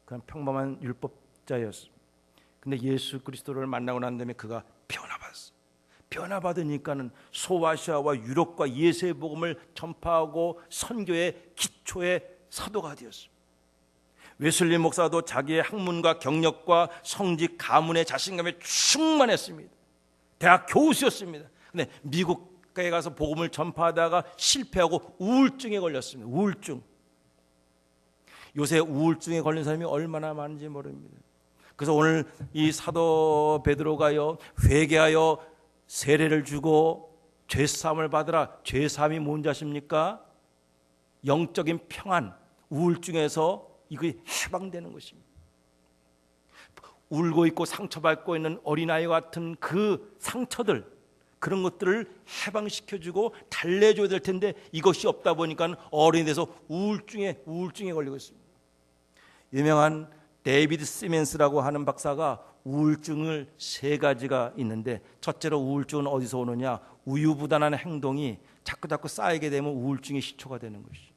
S2: 그냥 평범한 율법자였습니다. 근데 예수 그리스도를 만나고 난 다음에 그가 변화받았어요. 변화받으니까는 소아시아와 유럽과 예수의 복음을 전파하고 선교의 기초의 사도가 되었습니다. 웨슬리 목사도 자기의 학문과 경력과 성직 가문의 자신감에 충만했습니다. 대학 교수였습니다. 근데 미국에 가서 복음을 전파하다가 실패하고 우울증에 걸렸습니다. 우울증. 요새 우울증에 걸린 사람이 얼마나 많은지 모릅니다. 그래서 오늘 이 사도 베드로가요, 회개하여 세례를 주고 죄사함을 받으라. 죄사함이 뭔지 아십니까? 영적인 평안, 우울증에서 이거 해방되는 것입니다. 울고 있고 상처받고 있는 어린아이 같은 그 상처들, 그런 것들을 해방시켜주고 달래줘야 될 텐데 이것이 없다 보니까 어른이 돼서 우울증에 걸리고 있습니다. 유명한 데이비드 시멘스라고 하는 박사가 우울증을 3가지가 있는데, 첫째로 우울증은 어디서 오느냐? 우유부단한 행동이 자꾸 쌓이게 되면 우울증의 시초가 되는 것이죠.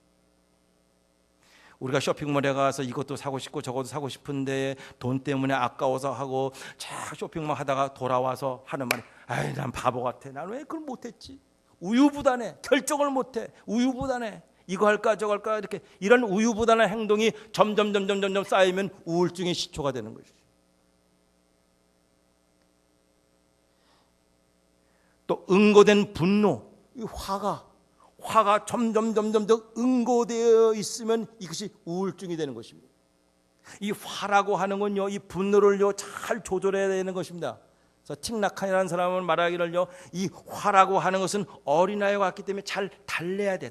S2: 우리가 쇼핑몰에 가서 이것도 사고 싶고 저것도 사고 싶은데 돈 때문에 아까워서 하고 자 쇼핑만 하다가 돌아와서 하는 말이, 아이 난 바보 같아. 난 왜 그걸 못했지? 우유부단해. 결정을 못해. 우유부단해. 이거 할까 저거 할까 이렇게 이런 우유부단한 행동이 점점 쌓이면 우울증의 시초가 되는 것이죠. 또 응고된 분노, 이 화가 점점 더 응고되어 있으면 이것이 우울증이 되는 것입니다. 이 화라고 하는 건요, 이 분노를요 잘 조절해야 되는 것입니다. 그래서 틱나칸이라는 사람은 말하기를요, 이 화라고 하는 것은 어린아이와 같기 때문에 잘 달래야 돼.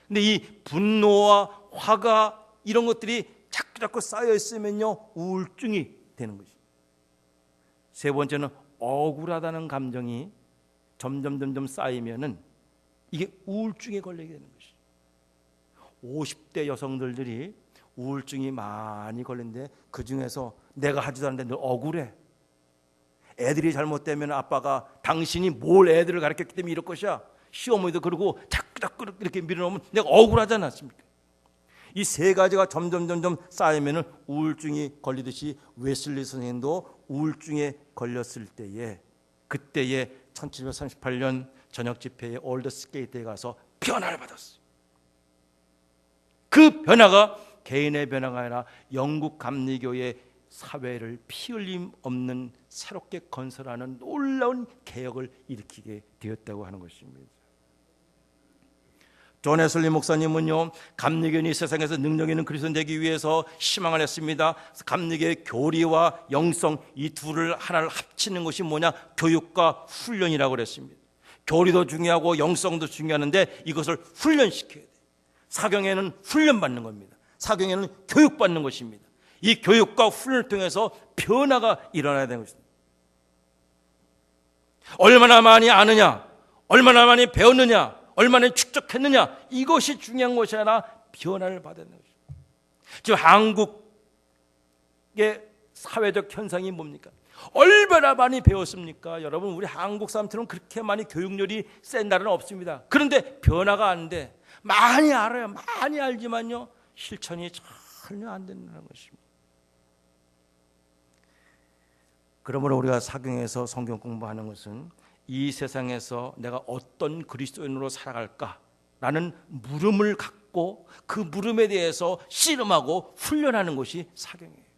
S2: 근데 이 분노와 화가 이런 것들이 자꾸 쌓여 있으면요 우울증이 되는 것입니다. 3번째는 억울하다는 감정이 점점 쌓이면은 이게 우울증에 걸리게 되는 것이죠. 50대 여성들이 우울증이 많이 걸리는데 그 중에서 내가 하지도 않는데 늘 억울해. 애들이 잘못되면 아빠가 당신이 뭘 애들을 가르쳤기 때문에 이럴 것이야. 시어머니도 그러고 자꾸 이렇게 밀어놓으면 내가 억울하지 않습니까? 이 3가지가 점점 쌓이면 우울증이 걸리듯이 웨슬리 선생님도 우울증에 걸렸을 때에, 그때에 1738년 저녁 집회에 올드스게이트에 가서 변화를 받았어요. 그 변화가 개인의 변화가 아니라 영국 감리교의 사회를 피 흘림 없는 새롭게 건설하는 놀라운 개혁을 일으키게 되었다고 하는 것입니다. 존 웨슬리 목사님은요, 감리교인이 세상에서 능력 있는 그리스도인 되기 위해서 희망을 했습니다. 감리교의 교리와 영성, 이 둘을 하나를 합치는 것이 뭐냐? 교육과 훈련이라고 그랬습니다. 교리도 중요하고 영성도 중요한데 이것을 훈련시켜야 돼요. 사경에는 훈련받는 겁니다. 사경에는 교육받는 것입니다. 이 교육과 훈련을 통해서 변화가 일어나야 되는 것입니다. 얼마나 많이 아느냐, 얼마나 많이 배웠느냐, 얼마나 축적했느냐, 이것이 중요한 것이 아니라 변화를 받아야 되는 것입니다. 지금 한국의 사회적 현상이 뭡니까? 얼마나 많이 배웠습니까? 여러분, 우리 한국 사람처럼 그렇게 많이 교육열이 센 나라는 없습니다. 그런데 변화가 안 돼. 많이 알아요. 많이 알지만요, 실천이 전혀 안 된다는 것입니다. 그러므로 우리가 사경에서 성경 공부하는 것은 이 세상에서 내가 어떤 그리스도인으로 살아갈까라는 물음을 갖고 그 물음에 대해서 씨름하고 훈련하는 것이 사경이에요.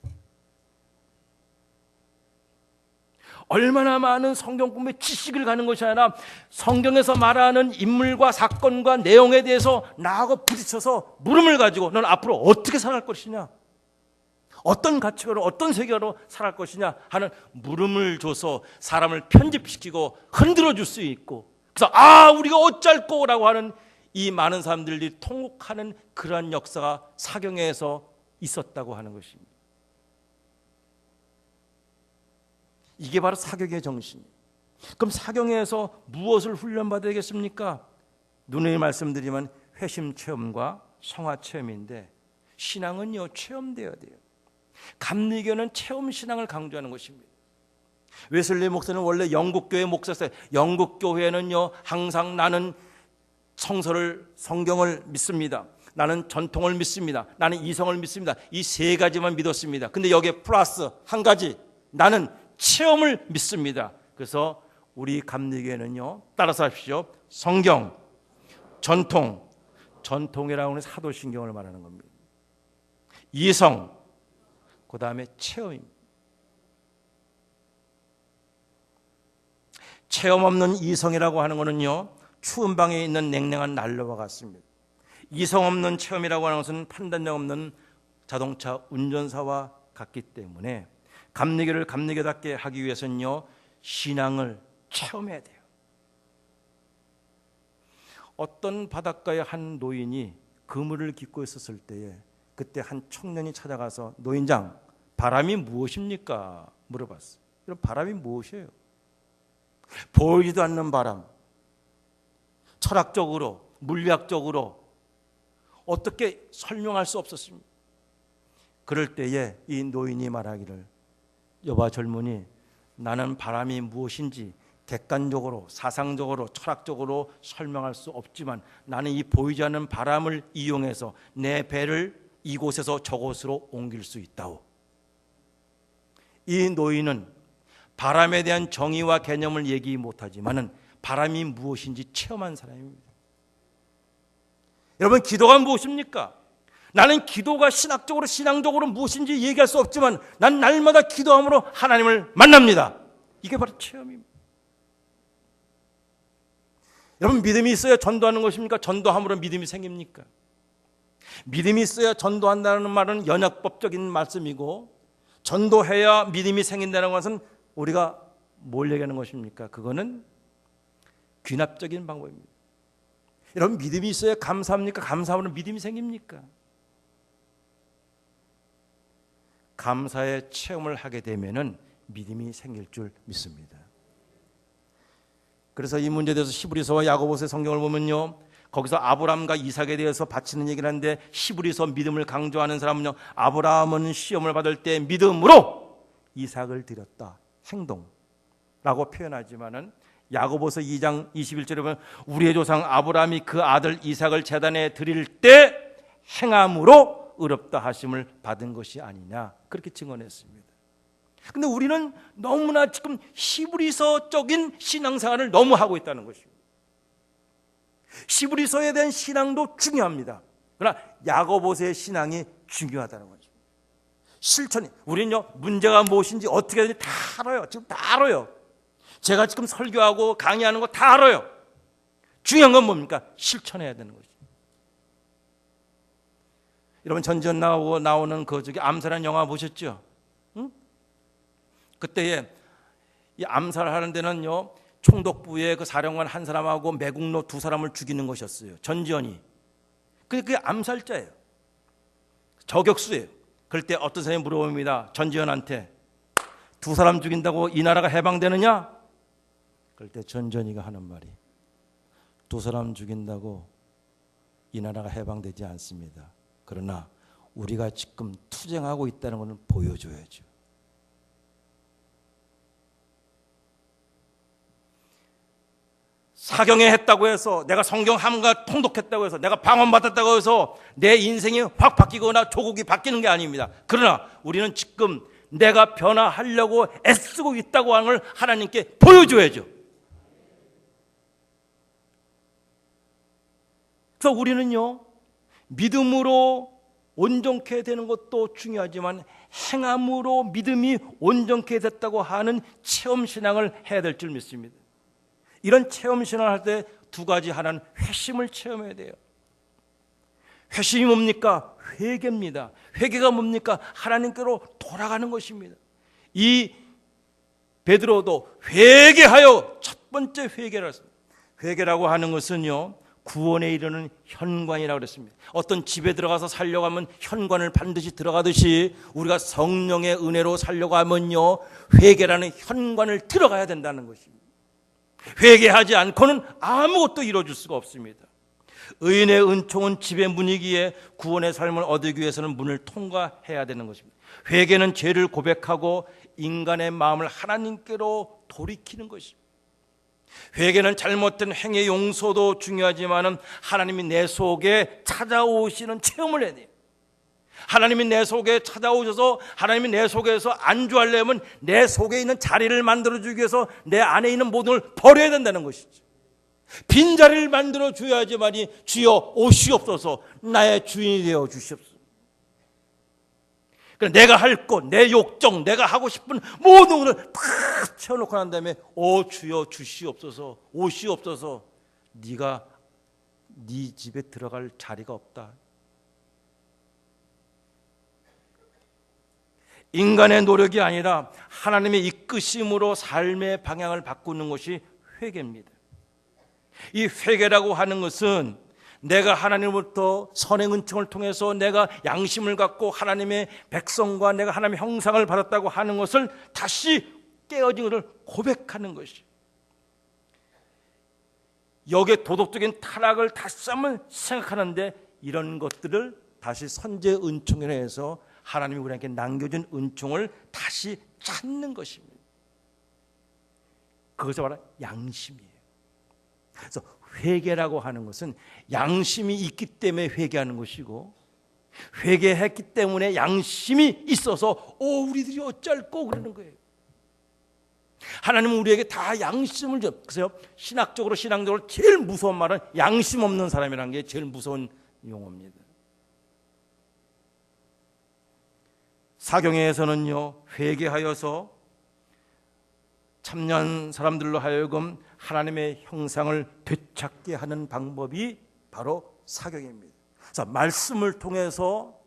S2: 얼마나 많은 성경 공부에 지식을 가는 것이 아니라 성경에서 말하는 인물과 사건과 내용에 대해서 나하고 부딪혀서 물음을 가지고 너는 앞으로 어떻게 살아갈 것이냐, 어떤 가치관으로 어떤 세계로 살아갈 것이냐 하는 물음을 줘서 사람을 편집시키고 흔들어 줄 수 있고, 그래서 우리가 어쩔 거라고 하는 이 많은 사람들이 통곡하는 그러한 역사가 사경에서 있었다고 하는 것입니다. 이게 바로 사경의 정신이에요. 그럼 사경에서 무엇을 훈련받아야겠습니까? 누누이 말씀드리면 회심 체험과 성화 체험인데, 신앙은요 체험되어야 돼요. 감리교는 체험 신앙을 강조하는 것입니다. 웨슬리 목사는 원래 영국교회 목사였어요. 영국교회는요 항상 나는 성경을 믿습니다. 나는 전통을 믿습니다. 나는 이성을 믿습니다. 이 세 가지만 믿었습니다. 근데 여기에 플러스 한 가지, 나는 체험을 믿습니다. 그래서 우리 감리교회는요, 따라서 하십시오. 성경, 전통이라고 하는 사도신경을 말하는 겁니다. 이성, 그 다음에 체험입니다. 체험 없는 이성이라고 하는 것은요, 추운 방에 있는 냉랭한 난로와 같습니다. 이성 없는 체험이라고 하는 것은 판단력 없는 자동차 운전사와 같기 때문에 감리교를 감리교답게 하기 위해서는요, 신앙을 체험해야 돼요. 어떤 바닷가에 한 노인이 그물을 깃고 있었을 때에 그때 한 청년이 찾아가서 노인장, 바람이 무엇입니까? 물어봤어요. 그럼 바람이 무엇이에요? 보이지도 않는 바람, 철학적으로, 물리학적으로 어떻게 설명할 수 없었습니다. 그럴 때에 이 노인이 말하기를, 여봐 젊은이, 나는 바람이 무엇인지 객관적으로, 사상적으로, 철학적으로 설명할 수 없지만 나는 이 보이지 않는 바람을 이용해서 내 배를 이곳에서 저곳으로 옮길 수 있다오. 이 노인은 바람에 대한 정의와 개념을 얘기 못하지만은 바람이 무엇인지 체험한 사람입니다. 여러분, 기도가 무엇입니까? 나는 기도가 신학적으로, 신앙적으로 무엇인지 얘기할 수 없지만 난 날마다 기도함으로 하나님을 만납니다. 이게 바로 체험입니다. 여러분, 믿음이 있어야 전도하는 것입니까? 전도함으로 믿음이 생깁니까? 믿음이 있어야 전도한다는 말은 연역법적인 말씀이고, 전도해야 믿음이 생긴다는 것은 우리가 뭘 얘기하는 것입니까? 그거는 귀납적인 방법입니다. 여러분, 믿음이 있어야 감사합니까? 감사하면 믿음이 생깁니까? 감사의 체험을 하게 되면은 믿음이 생길 줄 믿습니다. 그래서 이 문제에 대해서 히브리서와 야고보서의 성경을 보면요, 거기서 아브라함과 이삭에 대해서 바치는 얘기를 하는데, 히브리서 믿음을 강조하는 사람은요, 아브라함은 시험을 받을 때 믿음으로 이삭을 드렸다, 행동라고 표현하지만은 야고보서 2장 21절에 보면 우리의 조상 아브라함이 그 아들 이삭을 제단에 드릴 때 행함으로 의롭다 하심을 받은 것이 아니냐, 그렇게 증언했습니다. 근데 우리는 너무나 지금 히브리서적인 신앙생활을 너무 하고 있다는 것입니다. 히브리서에 대한 신앙도 중요합니다. 그러나 야고보서의 신앙이 중요하다는 거죠. 실천이, 우리는요 문제가 무엇인지 어떻게 되는지 다 알아요. 지금 다 알아요. 제가 지금 설교하고 강의하는 거 다 알아요. 중요한 건 뭡니까? 실천해야 되는 거죠. 여러분, 전지현 나오는 그 저기 암살한 영화 보셨죠? 응? 그때에 이 암살하는 데는요, 총독부의 그 사령관 한 사람하고 매국노 두 사람을 죽이는 것이었어요. 전지현이. 그게 암살자예요. 저격수예요. 그럴 때 어떤 사람이 물어봅니다. 전지현한테, 두 사람 죽인다고 이 나라가 해방되느냐? 그럴 때 전지현이가 하는 말이, 두 사람 죽인다고 이 나라가 해방되지 않습니다. 그러나 우리가 지금 투쟁하고 있다는 것을 보여줘야죠. 사경에 했다고 해서, 내가 성경 함과 통독했다고 해서, 내가 방언받았다고 해서 내 인생이 확 바뀌거나 조국이 바뀌는 게 아닙니다. 그러나 우리는 지금 내가 변화하려고 애쓰고 있다고 하는 걸 하나님께 보여줘야죠. 그래서 우리는요, 믿음으로 온전케 되는 것도 중요하지만 행함으로 믿음이 온전케 됐다고 하는 체험신앙을 해야 될 줄 믿습니다. 이런 체험신앙을 할 때 두 가지. 하나는 회심을 체험해야 돼요. 회심이 뭡니까? 회개입니다. 회개가 뭡니까? 하나님께로 돌아가는 것입니다. 이 베드로도 회개하여 첫 번째 회개를 했습니다. 회개라고 하는 것은요, 구원에 이르는 현관이라고 그랬습니다. 어떤 집에 들어가서 살려고 하면 현관을 반드시 들어가듯이 우리가 성령의 은혜로 살려고 하면요, 회개라는 현관을 들어가야 된다는 것입니다. 회개하지 않고는 아무것도 이루어질 수가 없습니다. 의인의 은총은 집의 문이기에 구원의 삶을 얻기 위해서는 문을 통과해야 되는 것입니다. 회개는 죄를 고백하고 인간의 마음을 하나님께로 돌이키는 것입니다. 회개는 잘못된 행의 용서도 중요하지만 하나님이 내 속에 찾아오시는 체험을 해야 돼요. 하나님이 내 속에 찾아오셔서 하나님이 내 속에서 안주하려면 내 속에 있는 자리를 만들어주기 위해서 내 안에 있는 모든 걸 버려야 된다는 것이죠. 빈자리를 만들어줘야지만이 주여 오시옵소서, 나의 주인이 되어 주시옵소서. 내가 할 것, 내 욕정, 내가 하고 싶은 모든 것을 다 채워놓고 난 다음에 오 주여 주시옵소서, 오시옵소서. 네가 네 집에 들어갈 자리가 없다. 인간의 노력이 아니라 하나님의 이끄심으로 삶의 방향을 바꾸는 것이 회개입니다. 이 회개라고 하는 것은 내가 하나님으로부터 선의 은총을 통해서 내가 양심을 갖고 하나님의 백성과 내가 하나님의 형상을 받았다고 하는 것을 다시 깨어진 것을 고백하는 것이, 여기에 도덕적인 타락을 다시 한번 생각하는데 이런 것들을 다시 선제 은총에 의해서 하나님이 우리에게 남겨준 은총을 다시 찾는 것입니다. 그것을 말하는 양심이에요. 그래서 회개라고 하는 것은 양심이 있기 때문에 회개하는 것이고, 회개했기 때문에 양심이 있어서 우리들이 어쩔꼬 그러는 거예요. 하나님은 우리에게 다 양심을 줘. 그래서 신학적으로 신앙적으로 제일 무서운 말은 양심 없는 사람이라는 게 제일 무서운 용어입니다. 사경에서는요, 회개하여서 참여한 사람들로 하여금 하나님의 형상을 되찾게 하는 방법이 바로 사경입니다. 그래서 말씀을 통해서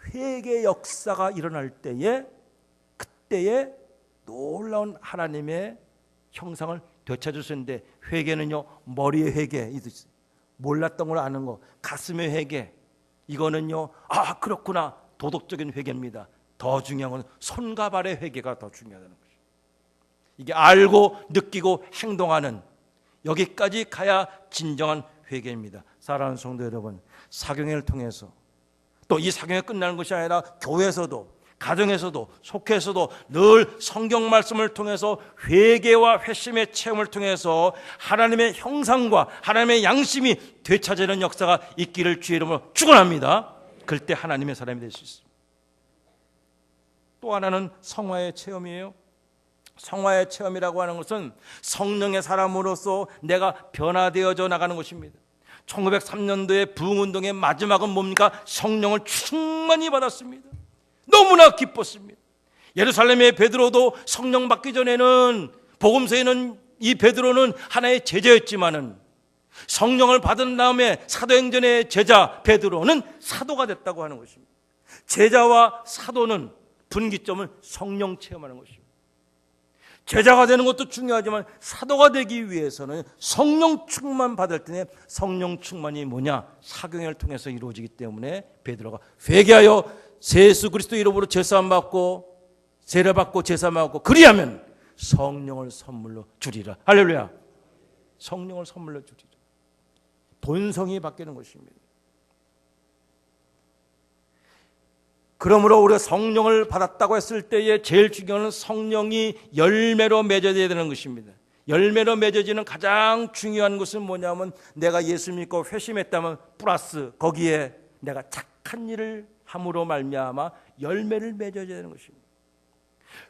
S2: 회개 역사가 일어날 때에, 그때에 놀라운 하나님의 형상을 되찾을 수 있는데, 회개는요, 머리의 회개, 몰랐던 걸 아는 거, 가슴의 회개, 이거는요, 그렇구나, 도덕적인 회개입니다. 더 중요한 건 손과 발의 회개가 더 중요하다는 거죠. 이게 알고 느끼고 행동하는, 여기까지 가야 진정한 회개입니다. 사랑하는 성도 여러분, 사경회를 통해서, 또 이 사경회 끝나는 것이 아니라 교회에서도, 가정에서도, 속해서도 늘 성경 말씀을 통해서 회개와 회심의 체험을 통해서 하나님의 형상과 하나님의 양심이 되찾는 역사가 있기를 주의 이름으로 축원합니다. 그럴 때 하나님의 사람이 될 수 있습니다. 또 하나는 성화의 체험이에요. 성화의 체험이라고 하는 것은 성령의 사람으로서 내가 변화되어져 나가는 것입니다. 1903년도에 부흥운동의 마지막은 뭡니까? 성령을 충만히 받았습니다. 너무나 기뻤습니다. 예루살렘의 베드로도 성령 받기 전에는, 복음서에는 이 베드로는 하나의 제자였지만은 성령을 받은 다음에 사도행전의 제자 베드로는 사도가 됐다고 하는 것입니다. 제자와 사도는 분기점은 성령 체험하는 것입니다. 제자가 되는 것도 중요하지만 사도가 되기 위해서는 성령 충만 받을 때, 성령 충만이 뭐냐? 사경을 통해서 이루어지기 때문에 베드로가 회개하여 예수 그리스도 이름으로 제사함 받고 세례 받고 제사함 받고 그리하면 성령을 선물로 주리라. 할렐루야. 성령을 선물로 주리라. 본성이 바뀌는 것입니다. 그러므로 우리가 성령을 받았다고 했을 때에 제일 중요한 성령이 열매로 맺어져야 되는 것입니다. 열매로 맺어지는 가장 중요한 것은 뭐냐면, 내가 예수 믿고 회심했다면 플러스 거기에 내가 착한 일을 함으로 말미암아 열매를 맺어야 되는 것입니다.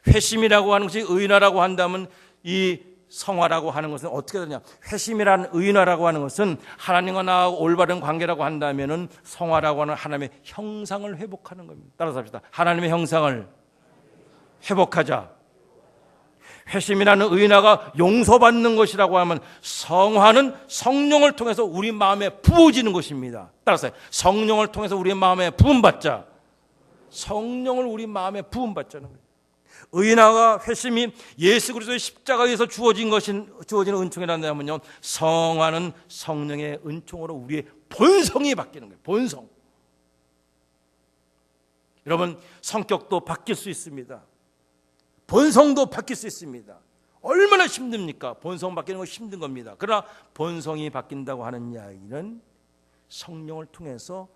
S2: 회심이라고 하는 것이 의인하라고 한다면 이 성화라고 하는 것은 어떻게 되냐? 회심이란 의인화라고 하는 것은 하나님과 나하고 올바른 관계라고 한다면은 성화라고 하는 하나님의 형상을 회복하는 겁니다. 따라서 합시다. 하나님의 형상을 회복하자. 회심이라는 의인화가 용서받는 것이라고 하면 성화는 성령을 통해서 우리 마음에 부어지는 것입니다. 따라서 성령을 통해서 우리 마음에 부음받자. 성령을 우리 마음에 부음받자는 거예요. 의인화가 회심이 예수 그리스도의 십자가에서 주어진 은총이라면요, 성화는 성령의 은총으로 우리의 본성이 바뀌는 거예요. 본성. 여러분, 성격도 바뀔 수 있습니다. 본성도 바뀔 수 있습니다. 얼마나 힘듭니까? 본성 바뀌는 거 힘든 겁니다. 그러나 본성이 바뀐다고 하는 이야기는 성령을 통해서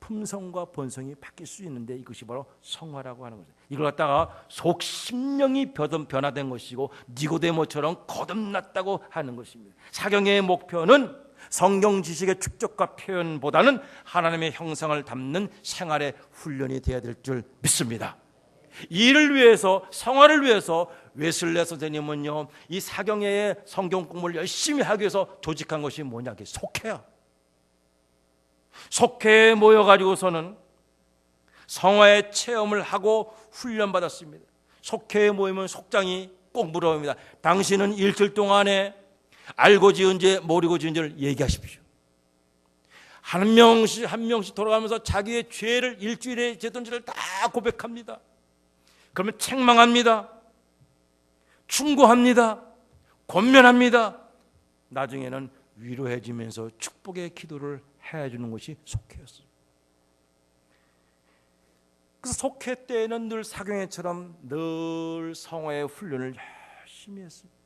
S2: 품성과 본성이 바뀔 수 있는데, 이것이 바로 성화라고 하는 거죠. 이걸 갖다가 속심령이 변화된 것이고 니고데모처럼 거듭났다고 하는 것입니다. 사경의 목표는 성경 지식의 축적과 표현보다는 하나님의 형상을 담는 생활의 훈련이 되어야 될 줄 믿습니다. 이를 위해서, 성화를 위해서 웨슬레 선생님은요, 이 사경회의 성경 공부를 열심히 하기 위해서 조직한 것이 뭐냐? 속회야. 속회에 모여가지고서는 성화의 체험을 하고 훈련받았습니다. 속회에 모이면 속장이 꼭 물어봅니다. 당신은 일주일 동안에 알고 지은 죄, 모르고 지은 죄를 얘기하십시오. 한 명씩 돌아가면서 자기의 죄를, 일주일에 지었던 죄를 다 고백합니다. 그러면 책망합니다. 충고합니다. 권면합니다. 나중에는 위로해주면서 축복의 기도를 해주는 것이 속회였어요. 그래서 속회 때에는 늘 사경회처럼 늘 성화의 훈련을 열심히 했습니다.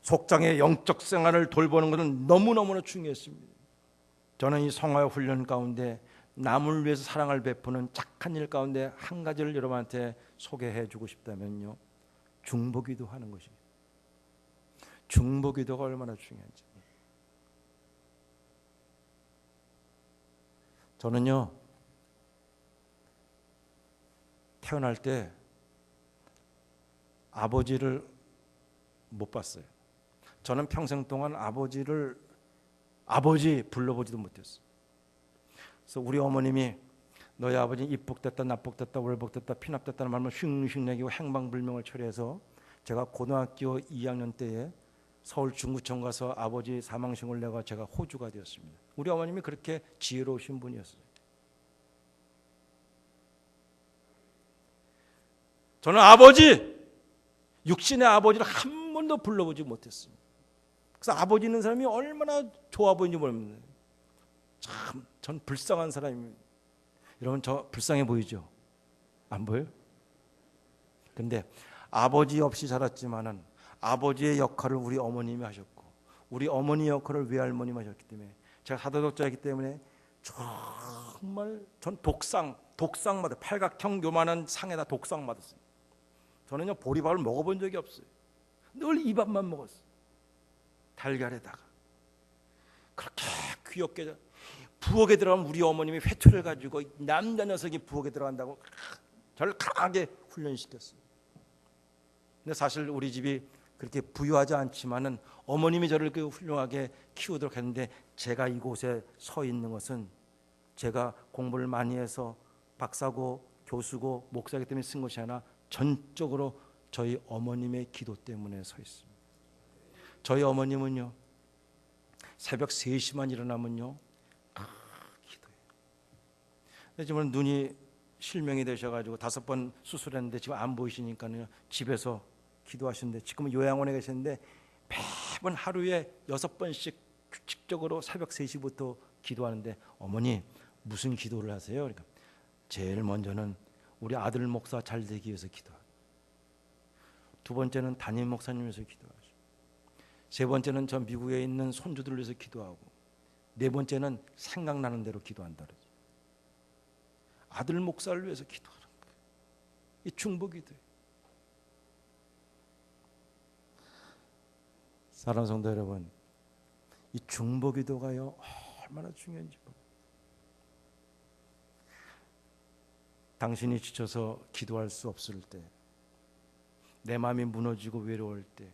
S2: 속장의 영적 생활을 돌보는 것은 너무너무나 중요했습니다. 저는 이 성화의 훈련 가운데 남을 위해서 사랑을 베푸는 착한 일 가운데 한 가지를 여러분한테 소개해 주고 싶다면요, 중보기도 하는 것입니다. 중보기도가 얼마나 중요한지. 저는요, 태어날 때 아버지를 못 봤어요. 저는 평생 동안 아버지를 아버지 불러보지도 못했어요. 그래서 우리 어머님이 너희 아버지 입복됐다 납복됐다 월복됐다 피납됐다는 말만 흉흉 내기고 행방불명을 처리해서 제가 고등학교 2학년 때에 서울 중구청 가서 아버지 사망신고를 내고 제가 호주가 되었습니다. 우리 어머님이 그렇게 지혜로우신 분이었어요. 저는 아버지, 육신의 아버지를 한 번도 불러보지 못했습니다. 그래서 아버지 있는 사람이 얼마나 좋아 보이는지 모릅니다. 참, 전 불쌍한 사람입니다. 여러분, 저 불쌍해 보이죠? 안 보여요? 근데 아버지 없이 자랐지만은 아버지의 역할을 우리 어머님이 하셨고, 우리 어머니 역할을 외할머님이 하셨기 때문에, 제가 사도독자이기 때문에 정말 전 독상 받아요. 팔각형 요만한 상에다 독상 받았어요. 저는요, 보리밥을 먹어본 적이 없어요. 늘 이 밥만 먹었어요. 달걀에다가. 그렇게 귀엽게 부엌에 들어가면 우리 어머님이 회초리를 가지고 남자 녀석이 부엌에 들어간다고 저를 강하게 훈련시켰어요. 근데 사실 우리 집이 그렇게 부유하지 않지만은 어머님이 저를 그 훌륭하게 키우도록 했는데, 제가 이곳에 서 있는 것은 제가 공부를 많이 해서 박사고 교수고 목사이기 때문에 쓴 것이 아니라 전적으로 저희 어머님의 기도 때문에 서 있습니다. 저희 어머님은요, 새벽 3시만 일어나면요, 기도해요. 지금 눈이 실명이 되셔가지고 5번 수술했는데 지금 안 보이시니까요, 집에서 기도하시는데, 지금은 요양원에 계시는데 매번 하루에 6번씩 규칙적으로 새벽 3시부터 기도하는데, 어머니 무슨 기도를 하세요? 그러니까 제일 먼저는 우리 아들 목사 잘 되기 위해서 기도하고, 두 번째는 담임 목사님 위해서 기도하고, 세 번째는 저 미국에 있는 손주들을 위해서 기도하고, 네 번째는 생각나는 대로 기도한다 그러죠. 아들 목사를 위해서 기도하는 거예요. 이 중보기도예요. 사랑하는 성도 여러분, 이 중보기도가요 얼마나 중요한지 모릅니다. 당신이 지쳐서 기도할 수 없을 때, 내 마음이 무너지고 외로울 때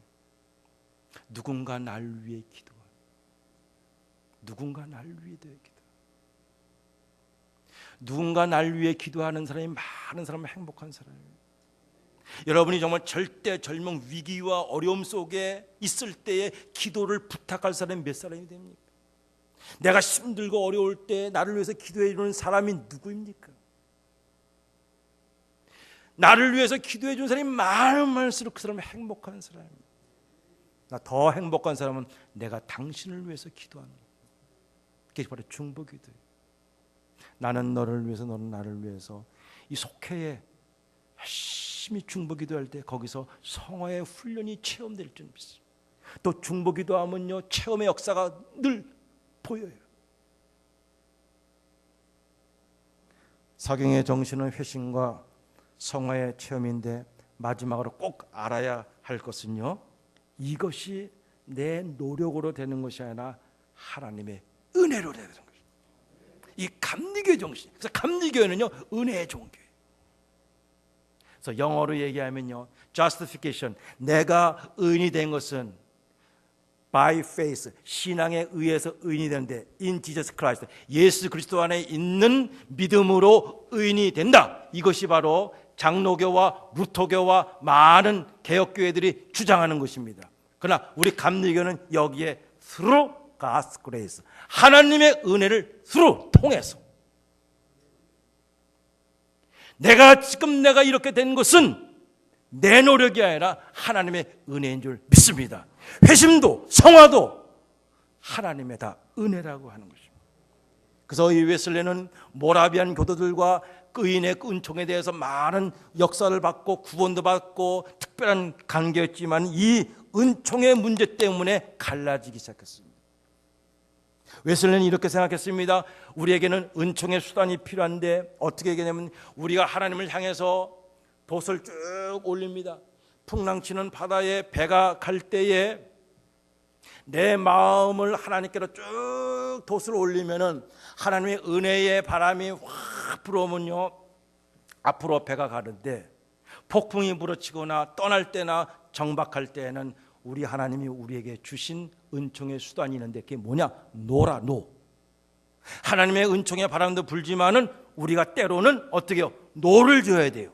S2: 누군가 날 위해 기도하는, 누군가 날 위해 기도, 누군가 날 위해 기도하는 사람이 많은 사람은 행복한 사람이에요. 여러분이 정말 절대절명 위기와 어려움 속에 있을 때에 기도를 부탁할 사람이 몇 사람이 됩니까? 내가 힘들고 어려울 때 나를 위해서 기도해 주는 사람이 누구입니까? 나를 위해서 기도해 주는 사람이 많을수록 그 사람은 행복한 사람입니다. 나 더 행복한 사람은 내가 당신을 위해서 기도하는 거예요. 그게 바로 중보기도예요. 나는 너를 위해서, 너는 나를 위해서. 이 속회에 열심히 중보기도할 때 거기서 성화의 훈련이 체험될 줄 믿습니다. 또 중보기도하면요, 체험의 역사가 늘 보여요. 사경의 정신은 회심과 성화의 체험인데 마지막으로 꼭 알아야 할 것은요, 이것이 내 노력으로 되는 것이 아니라 하나님의 은혜로 되는 것입니다. 이 감리교의 정신. 그래서 감리교회는요, 은혜의 종교예요. 그래서 영어로 얘기하면요, justification, 내가 의인이 된 것은 by faith, 신앙에 의해서 의인이 되는데 in Jesus Christ, 예수 그리스도 안에 있는 믿음으로 의인이 된다. 이것이 바로 장로교와 루터교와 많은 개혁교회들이 주장하는 것입니다. 그러나 우리 감리교는 여기에 through God's grace, 하나님의 은혜를 through, 통해서, 내가 이렇게 된 것은 내 노력이 아니라 하나님의 은혜인 줄 믿습니다. 회심도 성화도 하나님의 다 은혜라고 하는 것입니다. 그래서 이 웨슬레는 모라비안 교도들과 의인의 은총에 대해서 많은 역사를 받고 구원도 받고 특별한 관계였지만 이 은총의 문제 때문에 갈라지기 시작했습니다. 웨슬레는 이렇게 생각했습니다. 우리에게는 은총의 수단이 필요한데 어떻게 하냐면 우리가 하나님을 향해서 돛을 쭉 올립니다. 풍랑치는 바다에 배가 갈 때에 내 마음을 하나님께로 쭉 돛을 올리면은 하나님의 은혜의 바람이 확 불어오면요, 앞으로 배가 가는데 폭풍이 불어치거나 떠날 때나 정박할 때에는 우리 하나님이 우리에게 주신 은총의 수단이 있는데 그게 뭐냐? 노라, 노. 하나님의 은총의 바람도 불지만은 우리가 때로는 어떻게 해요? 노를 지어야 돼요.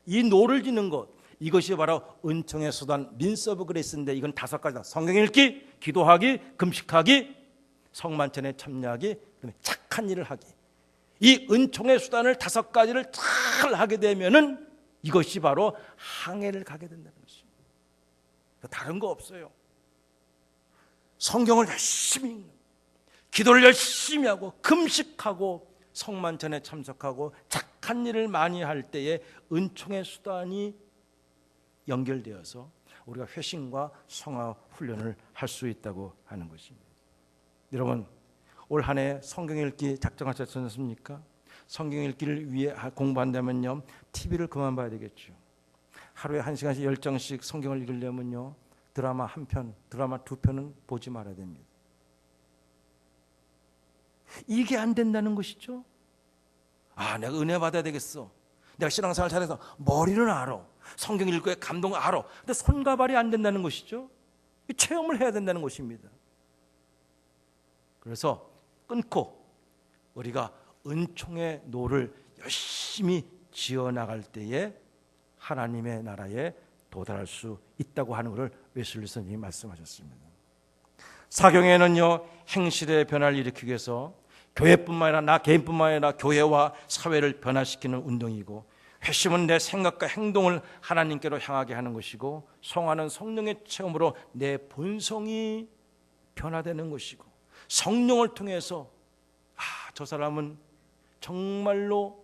S2: 이 노를 지는 것, 이것이 바로 은총의 수단, 민스 오브 그레이스인데 이건 5가지다. 성경 읽기, 기도하기, 금식하기, 성만찬에 참여하기, 그다음에 착한 일을 하기. 이 은총의 수단을 5가지를 잘 하게 되면은 이것이 바로 항해를 가게 된다는 것입니다. 다른 거 없어요. 성경을 열심히 읽는, 기도를 열심히 하고 금식하고 성만찬에 참석하고 착한 일을 많이 할 때에 은총의 수단이 연결되어서 우리가 회심과 성화 훈련을 할 수 있다고 하는 것입니다. 여러분, 올 한 해 성경 읽기 작정하셨지 않습니까? 성경 읽기를 위해 공부한다면요, TV를 그만 봐야 되겠죠. 하루에 1시간씩 10장씩 성경을 읽으려면요, 드라마 1편, 드라마 2편은 보지 말아야 됩니다. 이게 안 된다는 것이죠. 아, 내가 은혜 받아야 되겠어. 내가 신앙생활 잘해서 머리는 알아. 성경 읽고의 감동을 알아. 근데 손과 발이 안 된다는 것이죠. 체험을 해야 된다는 것입니다. 그래서 끊고 우리가 은총의 노를 열심히 지어나갈 때에 하나님의 나라에 도달할 수 있다고 하는 것을 웨슬리 선생님이 말씀하셨습니다. 사경에는요, 행실의 변화를 일으키기 위해서 교회뿐만 아니라 나 개인뿐만 아니라 교회와 사회를 변화시키는 운동이고, 회심은 내 생각과 행동을 하나님께로 향하게 하는 것이고, 성화는 성령의 체험으로 내 본성이 변화되는 것이고, 성령을 통해서 저 사람은 정말로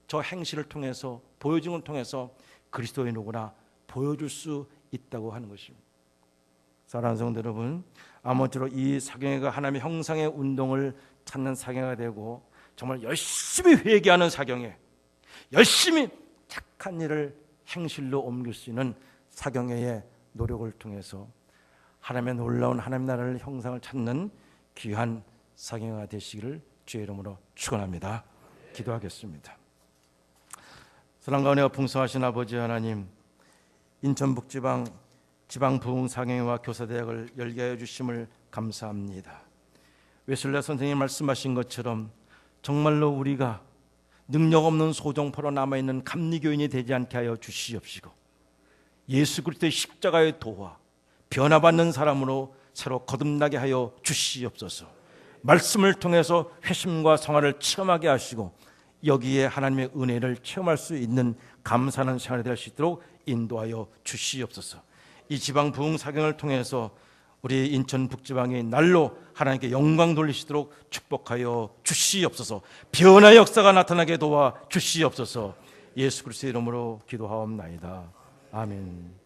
S2: 저 행실을 통해서, 보여줌을 통해서 그리스도인이구나 보여줄 수 있다고 하는 것입니다. 사랑하는 성도 여러분, 아무쪼록 이 사경회가 하나님의 형상의 운동을 찾는 사경회가 되고, 정말 열심히 회개하는 사경회, 열심히 착한 일을 행실로 옮길 수 있는 사경회의 노력을 통해서 하나님의 놀라운 하나님 나라를 형상을 찾는 귀한 사경회가 되시기를 주의 이름으로 축원합니다. 기도하겠습니다. 사랑과 은혜가 풍성하신 아버지 하나님, 인천북지방 지방부흥상행회와 교사대학을 열게 하여 주심을 감사합니다. 웨슬레 선생님이 말씀하신 것처럼 정말로 우리가 능력 없는 소종포로 남아있는 감리교인이 되지 않게 하여 주시옵시고, 예수 그리스도의 십자가의 도와 변화받는 사람으로 새로 거듭나게 하여 주시옵소서. 말씀을 통해서 회심과 성화를 체험하게 하시고 여기에 하나님의 은혜를 체험할 수 있는 감사하는 시간이 될 수 있도록 인도하여 주시옵소서. 이 지방 부흥 사경을 통해서 우리 인천 북지방이 날로 하나님께 영광 돌리시도록 축복하여 주시옵소서. 변화의 역사가 나타나게 도와 주시옵소서. 예수 그리스도의 이름으로 기도하옵나이다. 아멘.